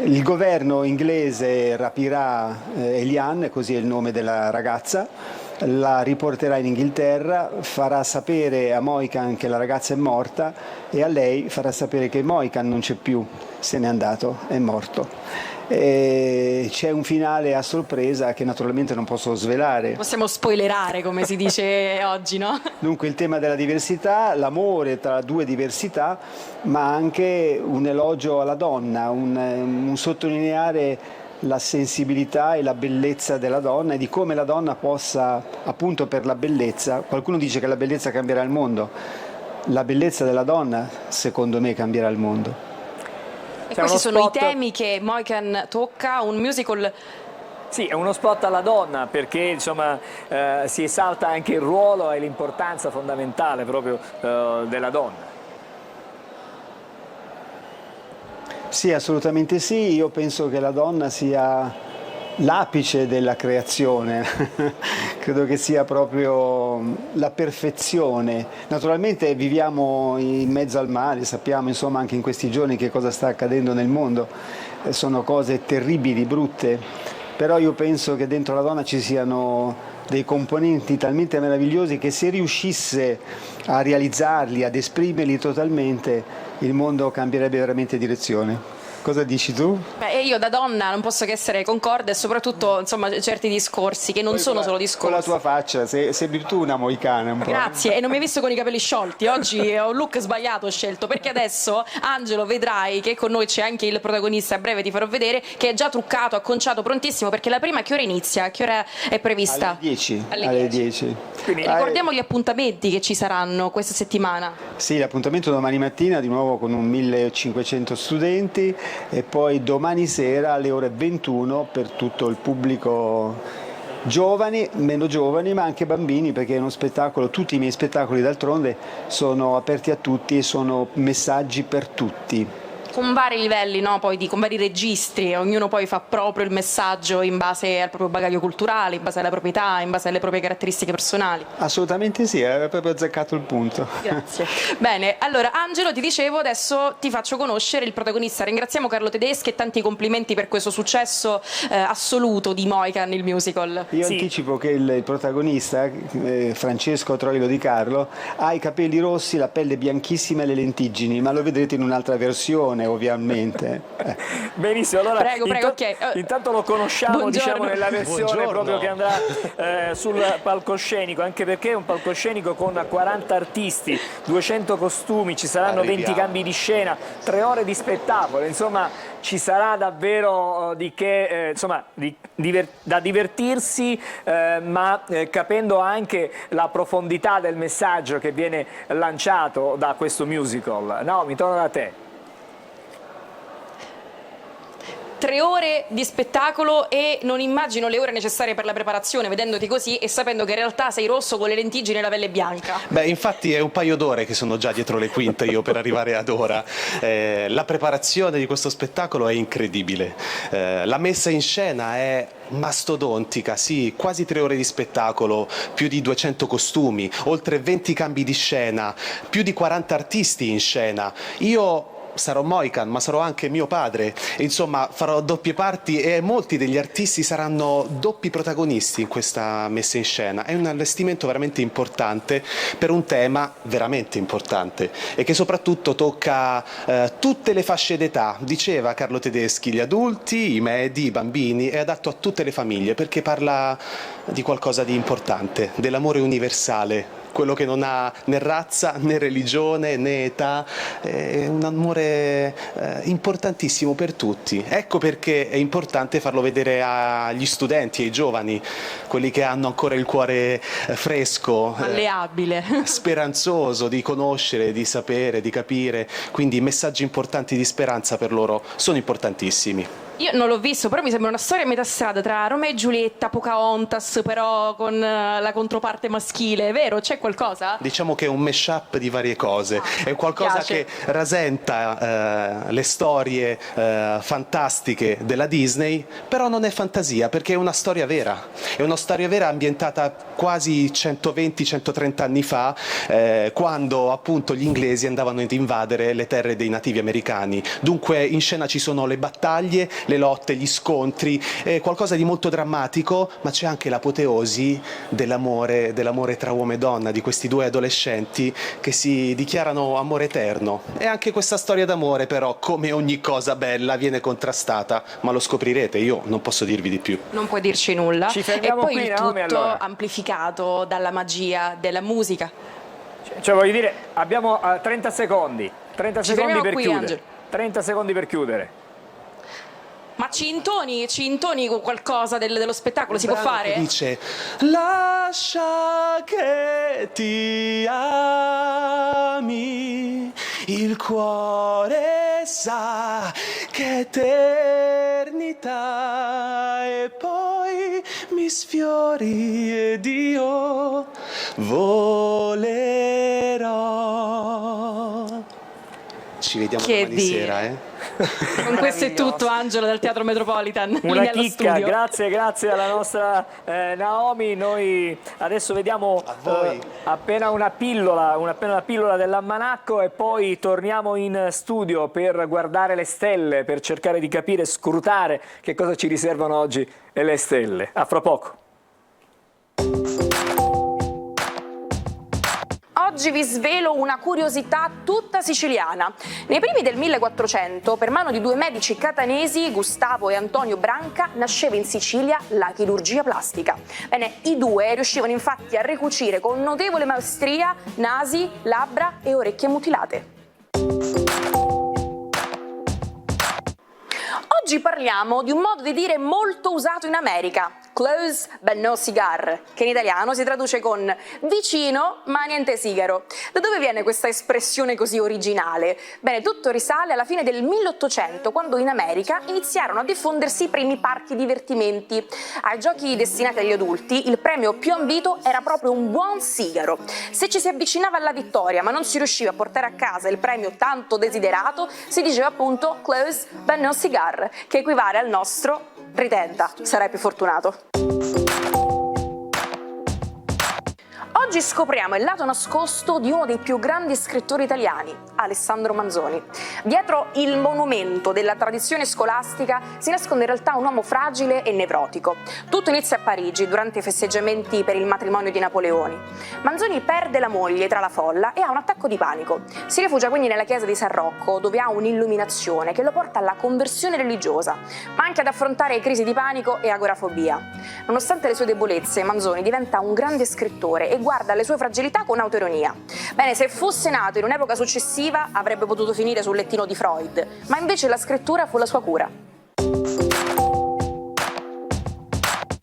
Il governo inglese rapirà Eliane, così è il nome della ragazza, la riporterà in Inghilterra, farà sapere a Mohican che la ragazza è morta e a lei farà sapere che Mohican non c'è più, se n'è andato, è morto. C'è un finale a sorpresa che naturalmente non posso svelare. Possiamo spoilerare, come si dice oggi, no? Dunque il tema della diversità, l'amore tra due diversità, ma anche un elogio alla donna, un sottolineare la sensibilità e la bellezza della donna e di come la donna possa, appunto per la bellezza, qualcuno dice che la bellezza cambierà il mondo, la bellezza della donna secondo me cambierà il mondo. E questi sono i temi che Mohican tocca, un musical. Sì, è uno spot alla donna perché insomma si esalta anche il ruolo e l'importanza fondamentale proprio della donna. Sì, assolutamente sì, io penso che la donna sia l'apice della creazione, credo che sia proprio la perfezione. Naturalmente viviamo in mezzo al male, sappiamo insomma anche in questi giorni che cosa sta accadendo nel mondo, sono cose terribili, brutte, però io penso che dentro la donna ci siano dei componenti talmente meravigliosi che se riuscisse a realizzarli, ad esprimerli totalmente, il mondo cambierebbe veramente direzione. Cosa dici tu? Beh, io da donna non posso che essere concorde e soprattutto insomma certi discorsi che non Poi sono solo discorsi. Con la tua faccia, sembri tu una mohicana un po'. Grazie, e non mi hai visto con i capelli sciolti, oggi ho un look sbagliato ho scelto, perché adesso Angelo vedrai che con noi c'è anche il protagonista, a breve ti farò vedere, che è già truccato, acconciato, prontissimo, perché la prima a che ora inizia? A che ora è prevista? Alle 10. Alle 10. Quindi ricordiamo gli appuntamenti che ci saranno questa settimana. Sì, l'appuntamento domani mattina di nuovo con un 1500 studenti e poi domani sera alle ore 21 per tutto il pubblico, giovani, meno giovani, ma anche bambini, perché è uno spettacolo, tutti i miei spettacoli d'altronde sono aperti a tutti e sono messaggi per tutti. Con vari livelli, no? Poi con vari registri, ognuno poi fa proprio il messaggio in base al proprio bagaglio culturale, in base alla propria età, in base alle proprie caratteristiche personali. Assolutamente sì, hai proprio azzeccato il punto. Grazie. Bene, allora Angelo, ti dicevo, adesso ti faccio conoscere il protagonista. Ringraziamo Carlo Tedeschi e tanti complimenti per questo successo assoluto di Mohican, il musical. Io anticipo che il protagonista, Francesco Troilo Di Carlo, ha i capelli rossi, la pelle bianchissima e le lentiggini, ma lo vedrete in un'altra versione ovviamente. Benissimo, allora prego, ok. Intanto lo conosciamo, Buongiorno. diciamo, nella versione proprio che andrà sul palcoscenico, anche perché è un palcoscenico con 40 artisti, 200 costumi, ci saranno 20 cambi di scena, 3 ore di spettacolo, insomma ci sarà davvero di che, insomma, da divertirsi, ma capendo anche la profondità del messaggio che viene lanciato da questo musical. No, mi torno da te. 3 ore di spettacolo e non immagino le ore necessarie per la preparazione, vedendoti così e sapendo che in realtà sei rosso con le lentiggini e la pelle bianca. Beh, infatti è un paio d'ore che sono già dietro le quinte io per arrivare ad ora. La preparazione di questo spettacolo è incredibile. La messa in scena è mastodontica, sì, quasi 3 ore di spettacolo, più di 200 costumi, oltre 20 cambi di scena, più di 40 artisti in scena. Io sarò Mohican, ma sarò anche mio padre, insomma farò doppie parti e molti degli artisti saranno doppi protagonisti in questa messa in scena. È un allestimento veramente importante per un tema veramente importante e che soprattutto tocca tutte le fasce d'età. Diceva Carlo Tedeschi, gli adulti, i medi, i bambini, è adatto a tutte le famiglie perché parla di qualcosa di importante, dell'amore universale, quello che non ha né razza né religione né età, è un amore importantissimo per tutti. Ecco perché è importante farlo vedere agli studenti, ai giovani, quelli che hanno ancora il cuore fresco, malleabile, speranzoso di conoscere, di sapere, di capire, quindi messaggi importanti di speranza per loro sono importantissimi. Io non l'ho visto, però mi sembra una storia a metà strada tra Romeo e Giulietta, Pocahontas, però con la controparte maschile, è vero? C'è qualcosa? Diciamo che è un mashup di varie cose, è qualcosa che rasenta le storie fantastiche della Disney, però non è fantasia perché è una storia vera ambientata quasi 120-130 anni fa, quando appunto gli inglesi andavano ad invadere le terre dei nativi americani. Dunque in scena ci sono le battaglie, le lotte, gli scontri, è qualcosa di molto drammatico, ma c'è anche l'apoteosi dell'amore tra uomo e donna, di questi due adolescenti che si dichiarano amore eterno. E anche questa storia d'amore però, come ogni cosa bella, viene contrastata, ma lo scoprirete, io non posso dirvi di più. Non puoi dirci nulla. Ci E fermiamo poi qui, il Naomi, tutto allora. amplificato dalla magia della musica. Cioè voglio dire, abbiamo 30 secondi, 30 Ci secondi fermiamo per qui, chiudere. Angelo. 30 secondi per chiudere. Ma ci intoni con qualcosa dello spettacolo, si può fare? Dice: lascia che ti ami, il cuore sa che eternità, e poi mi sfiori ed io volerò. Ci vediamo Che domani dire. sera, Con questo è tutto, Angelo, dal Teatro Metropolitan. Una Lì nello chicca, studio. grazie alla nostra Naomi. Noi adesso vediamo appena una pillola dell'almanacco e poi torniamo in studio per guardare le stelle, per cercare di capire, scrutare che cosa ci riservano oggi le stelle. A fra poco. Oggi vi svelo una curiosità tutta siciliana. Nei primi del 1400, per mano di due medici catanesi, Gustavo e Antonio Branca, nasceva in Sicilia la chirurgia plastica. Bene, i due riuscivano infatti a ricucire con notevole maestria nasi, labbra e orecchie mutilate. Oggi parliamo di un modo di dire molto usato in America, close but no cigar, che in italiano si traduce con vicino ma niente sigaro. Da dove viene questa espressione così originale? Bene, tutto risale alla fine del 1800, quando in America iniziarono a diffondersi i primi parchi divertimenti. Ai giochi destinati agli adulti, il premio più ambito era proprio un buon sigaro. Se ci si avvicinava alla vittoria ma non si riusciva a portare a casa il premio tanto desiderato, si diceva appunto close but no cigar, che equivale al nostro ritenta, sarai più fortunato. Oggi scopriamo il lato nascosto di uno dei più grandi scrittori italiani, Alessandro Manzoni. Dietro il monumento della tradizione scolastica si nasconde in realtà un uomo fragile e nevrotico. Tutto inizia a Parigi durante i festeggiamenti per il matrimonio di Napoleone. Manzoni perde la moglie tra la folla e ha un attacco di panico. Si rifugia quindi nella chiesa di San Rocco, dove ha un'illuminazione che lo porta alla conversione religiosa, ma anche ad affrontare crisi di panico e agorafobia. Nonostante le sue debolezze, Manzoni diventa un grande scrittore e guarda le sue fragilità con autoironia. Bene, se fosse nato in un'epoca successiva avrebbe potuto finire sul lettino di Freud, ma invece la scrittura fu la sua cura.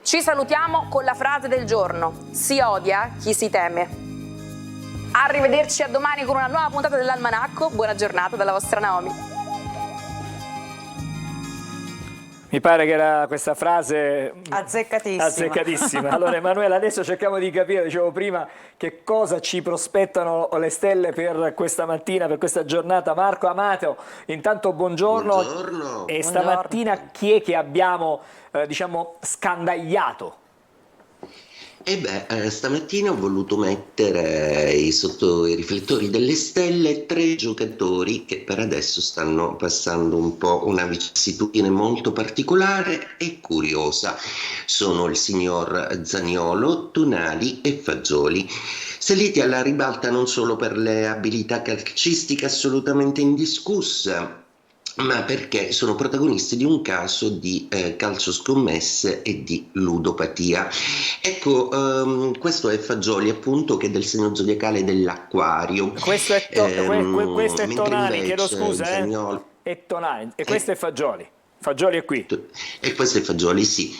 Ci salutiamo con la frase del giorno: si odia chi si teme. Arrivederci a domani con una nuova puntata dell'Almanacco. Buona giornata dalla vostra Naomi. Mi pare che era questa frase azzeccatissima. Allora Emanuela, adesso cerchiamo di capire, dicevo prima, che cosa ci prospettano le stelle per questa mattina, per questa giornata. Marco Amato, intanto buongiorno. Buongiorno. E stamattina chi è che abbiamo scandagliato? Stamattina ho voluto mettere sotto i riflettori delle stelle 3 giocatori che per adesso stanno passando un po' una vicissitudine molto particolare e curiosa. Sono il signor Zaniolo, Tonali e Fagioli. Saliti alla ribalta non solo per le abilità calcistiche assolutamente indiscusse, ma perché sono protagonisti di un caso di calcio scommesse e di ludopatia. Ecco, questo è Fagioli, appunto, che è del segno zodiacale dell'Acquario. Questo è Tonali, chiedo scusa, Zagnolo... è Tonali, e questo è Fagioli. Fagioli è qui. E questo è Fagioli, sì.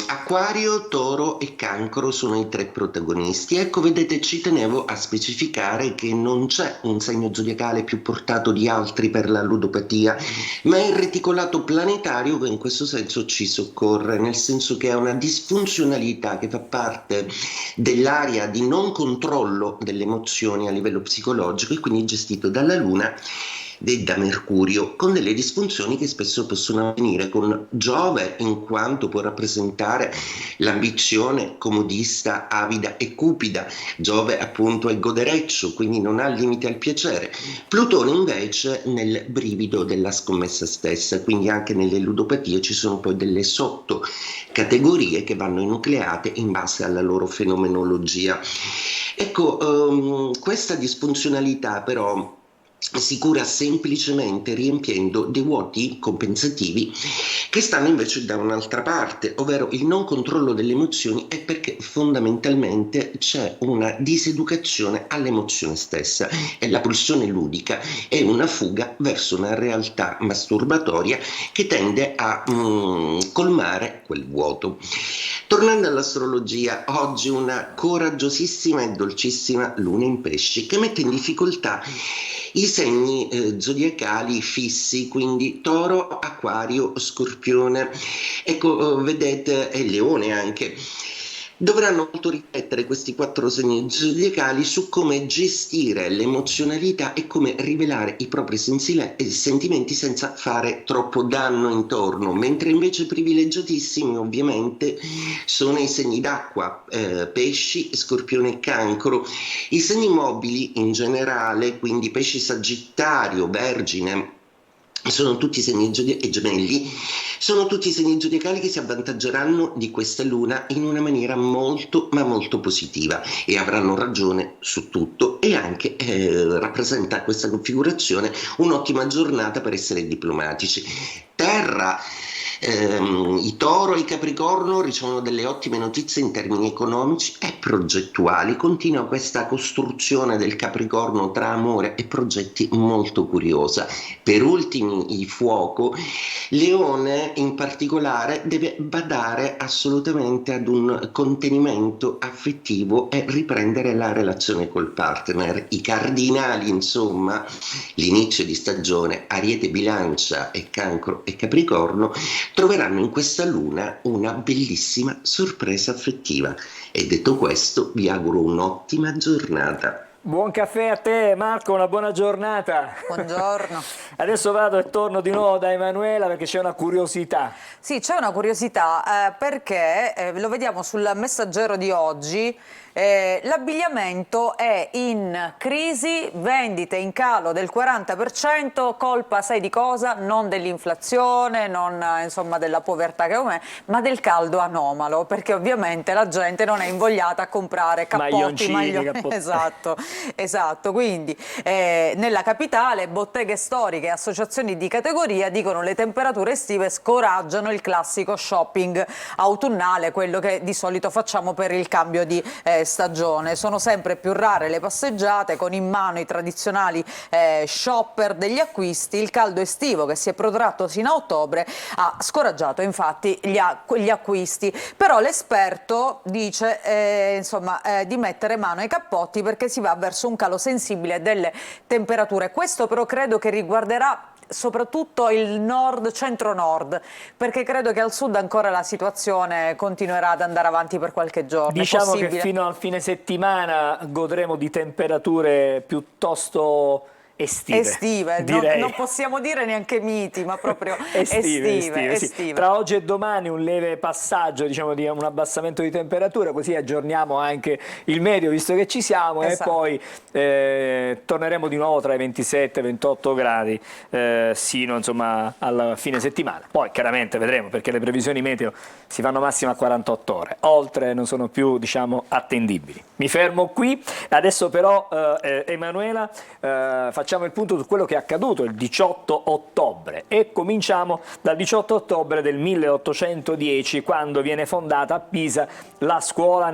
Acquario, Toro e Cancro sono i 3 protagonisti. Ecco, vedete, ci tenevo a specificare che non c'è un segno zodiacale più portato di altri per la ludopatia, ma è il reticolato planetario che in questo senso ci soccorre, nel senso che è una disfunzionalità che fa parte dell'area di non controllo delle emozioni a livello psicologico e quindi gestito dalla Luna, da Mercurio, con delle disfunzioni che spesso possono avvenire con Giove, in quanto può rappresentare l'ambizione comodista, avida e cupida. Giove appunto è godereccio, quindi non ha limite al piacere. Plutone invece nel brivido della scommessa stessa, quindi anche nelle ludopatie ci sono poi delle sottocategorie che vanno enucleate in base alla loro fenomenologia. Ecco, questa disfunzionalità però si cura semplicemente riempiendo dei vuoti compensativi che stanno invece da un'altra parte, ovvero il non controllo delle emozioni, è perché fondamentalmente c'è una diseducazione all'emozione stessa e la pulsione ludica è una fuga verso una realtà masturbatoria che tende a colmare quel vuoto. Tornando all'astrologia, oggi una coraggiosissima e dolcissima luna in pesci che mette in difficoltà i segni zodiacali fissi, quindi Toro, Acquario, Scorpione, ecco, vedete, e Leone anche. Dovranno molto riflettere questi 4 segni zodiacali su come gestire l'emozionalità e come rivelare i propri sentimenti senza fare troppo danno intorno, mentre invece privilegiatissimi ovviamente sono i segni d'acqua, pesci, Scorpione e Cancro. I segni mobili in generale, quindi pesci, Sagittario, Vergine, sono tutti segni e Gemelli, sono tutti segni zodiacali che si avvantaggeranno di questa luna in una maniera molto ma molto positiva e avranno ragione su tutto, e anche rappresenta questa configurazione un'ottima giornata per essere diplomatici. Terra, i Toro e i Capricorno ricevono delle ottime notizie in termini economici e progettuali. Continua questa costruzione del Capricorno tra amore e progetti molto curiosa. Per ultimi i Fuoco, Leone in particolare deve badare assolutamente ad un contenimento affettivo e riprendere la relazione col partner. I Cardinali, insomma, l'inizio di stagione, Ariete, Bilancia e Cancro e Capricorno, troveranno in questa luna una bellissima sorpresa affettiva. E detto questo, vi auguro un'ottima giornata. Buon caffè a te Marco, una buona giornata. Buongiorno. Adesso vado e torno di nuovo da Emanuela perché c'è una curiosità. Sì, c'è una curiosità perché lo vediamo sul Messaggero di oggi. L'abbigliamento è in crisi, vendite in calo del 40%, colpa sai di cosa? Non dell'inflazione, non insomma della povertà che è, ma del caldo anomalo, perché ovviamente la gente non è invogliata a comprare cappotti, maglioni. Esatto, quindi nella capitale botteghe storiche e associazioni di categoria dicono le temperature estive scoraggiano il classico shopping autunnale, quello che di solito facciamo per il cambio di stagione. Sono sempre più rare le passeggiate con in mano i tradizionali shopper degli acquisti. Il caldo estivo che si è protratto fino a ottobre ha scoraggiato infatti gli acquisti, però l'esperto dice di mettere mano ai cappotti perché si va verso un calo sensibile delle temperature. Questo però credo che riguarderà soprattutto il nord, centro-nord, perché credo che al sud ancora la situazione continuerà ad andare avanti per qualche giorno. Diciamo che fino al fine settimana godremo di temperature piuttosto estive, non possiamo dire neanche miti, ma proprio estive. Sì. Tra oggi e domani un leve passaggio, diciamo, di un abbassamento di temperatura, così aggiorniamo anche il medio visto che ci siamo. Esatto. E poi torneremo di nuovo tra i 27 e 28 gradi sino insomma alla fine settimana. Poi chiaramente vedremo, perché le previsioni meteo si fanno massima a 48 ore, oltre non sono più, diciamo, attendibili. Mi fermo qui, adesso però Emanuela facciamo il punto su quello che è accaduto il 18 ottobre e cominciamo dal 18 ottobre del 1810, quando viene fondata a Pisa la scuola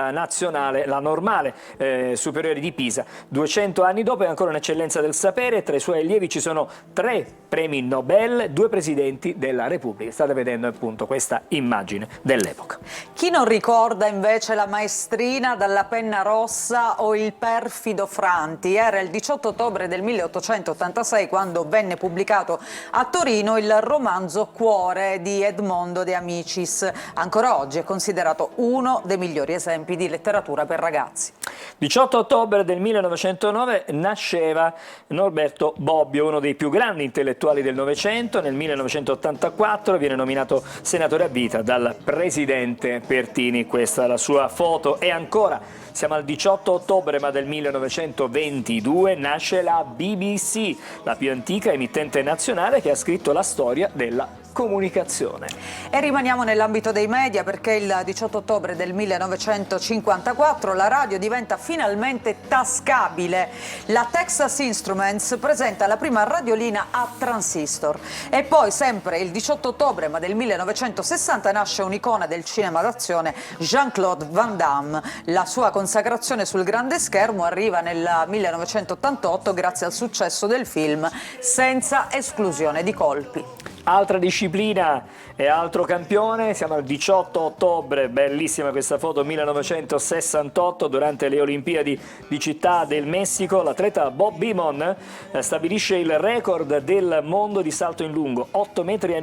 nazionale, la normale superiore di Pisa. 200 anni dopo è ancora un'eccellenza del sapere, tra i suoi allievi ci sono 3 premi Nobel, 2 presidenti della Repubblica. State vedendo appunto questa immagine dell'epoca. Chi non ricorda invece la maestrina dalla penna rossa o il perfido Franti? Era il 18 ottobre del 1886 quando venne pubblicato a Torino il romanzo Cuore di Edmondo De Amicis. Ancora oggi è considerato uno dei migliori esempi di letteratura per ragazzi. 18 ottobre del 1909 nasceva Norberto Bobbio, uno dei più grandi intellettuali del Novecento. Nel 1984 viene nominato senatore a vita dal presidente Pertini. Questa è la sua foto. E ancora, siamo al 18 ottobre ma del 1922, nasce la BBC, la più antica emittente nazionale che ha scritto la storia della comunicazione. E rimaniamo nell'ambito dei media, perché il 18 ottobre del 1954 la radio diventa finalmente tascabile. La Texas Instruments presenta la prima radiolina a transistor. E poi, sempre il 18 ottobre ma del 1960, nasce un'icona del cinema d'azione, Jean-Claude Van Damme. La sua consacrazione sul grande schermo arriva nel 1988 grazie al successo del film Senza esclusione di colpi. Altra disciplina e altro campione, siamo al 18 ottobre, bellissima questa foto, 1968, durante le Olimpiadi di Città del Messico, l'atleta Bob Beamon stabilisce il record del mondo di salto in lungo, 8,90 metri,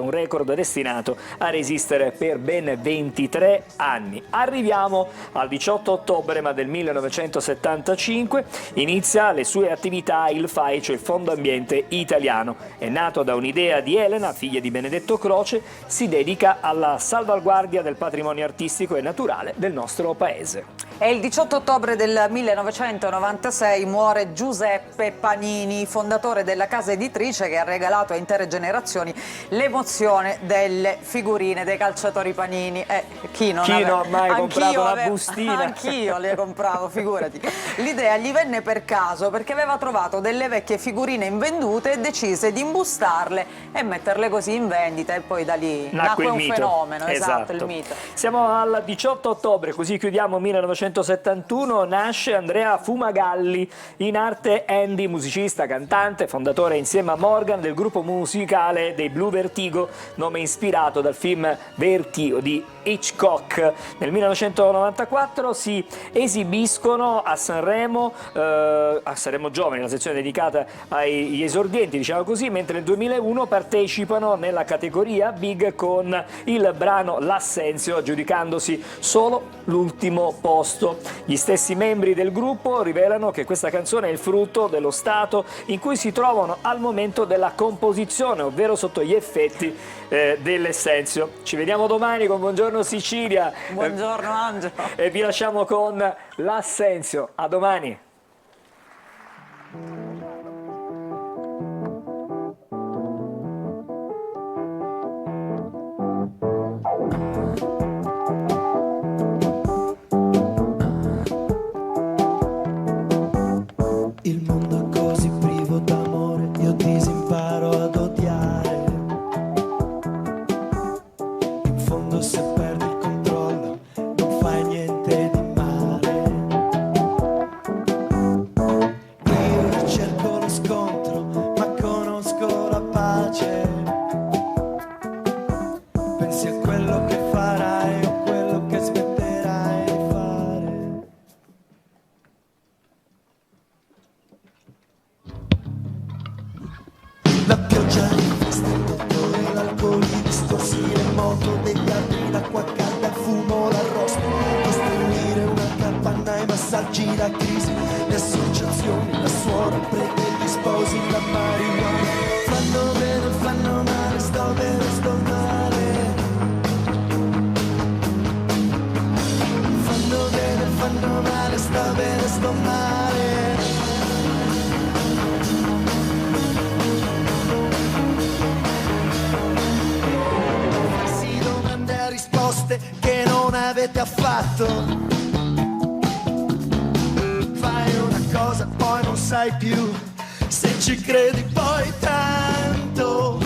un record destinato a resistere per ben 23 anni. Arriviamo al 18 ottobre ma del 1975, inizia le sue attività il FAI, cioè il Fondo Ambiente Italiano. È nato da un'idea di Elena, figlia di Benedetto Croce, si dedica alla salvaguardia del patrimonio artistico e naturale del nostro paese. E il 18 ottobre del 1996 muore Giuseppe Panini, fondatore della casa editrice che ha regalato a intere generazioni l'emozione delle figurine dei calciatori Panini. Chi non ha mai comprato una bustina? Anch'io le compravo, figurati. L'idea gli venne per caso perché aveva trovato delle vecchie figurine invendute e decise di imbustarle e metterle così in vendita, e poi da lì nacque un fenomeno. Esatto, il mito. Siamo al 18 ottobre, così chiudiamo 1971, nasce Andrea Fumagalli, in arte Andy, musicista, cantante, fondatore insieme a Morgan del gruppo musicale dei Blue Vertigo, nome ispirato dal film Vertigo di Hitchcock. Nel 1994 si esibiscono a Sanremo Giovani, la sezione dedicata agli esordienti, diciamo così, mentre nel 2001 partecipano nella categoria Big con il brano L'Assenzio, aggiudicandosi solo l'ultimo posto. Gli stessi membri del gruppo rivelano che questa canzone è il frutto dello stato in cui si trovano al momento della composizione, ovvero sotto gli effetti dell'Essenzio. Ci vediamo domani con Buongiorno Sicilia. Buongiorno Angelo. E vi lasciamo con L'Assenzio. A domani. Il mondo è così privo d'amore, io disimparo ad odiare. In fondo se perdi il controllo non fai niente di male. Io ricerco lo scontro ma conosco la pace. Pensi a quello che farai o quello che smetterai di fare. La pioggia riveste il dottore, l'alcol, i distorsi, le moto degli altri, l'acqua calda, il fumo, l'arrosto, costruire una capanna, i massaggi, la crisi, le associazioni, la suora, prende gli sposi, la marijuana. Fanno bene, fanno male, sto bene, sto male. Fanno bene, fanno male, sto bene, sto male. Risposte che non avete affatto. Fai una cosa, poi non sai più se ci credi poi tanto.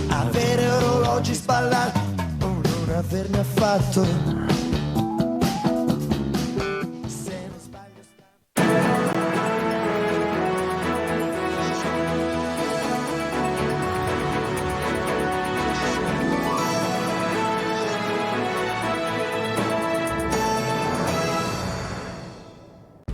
Avere orologi spallati o non averne affatto.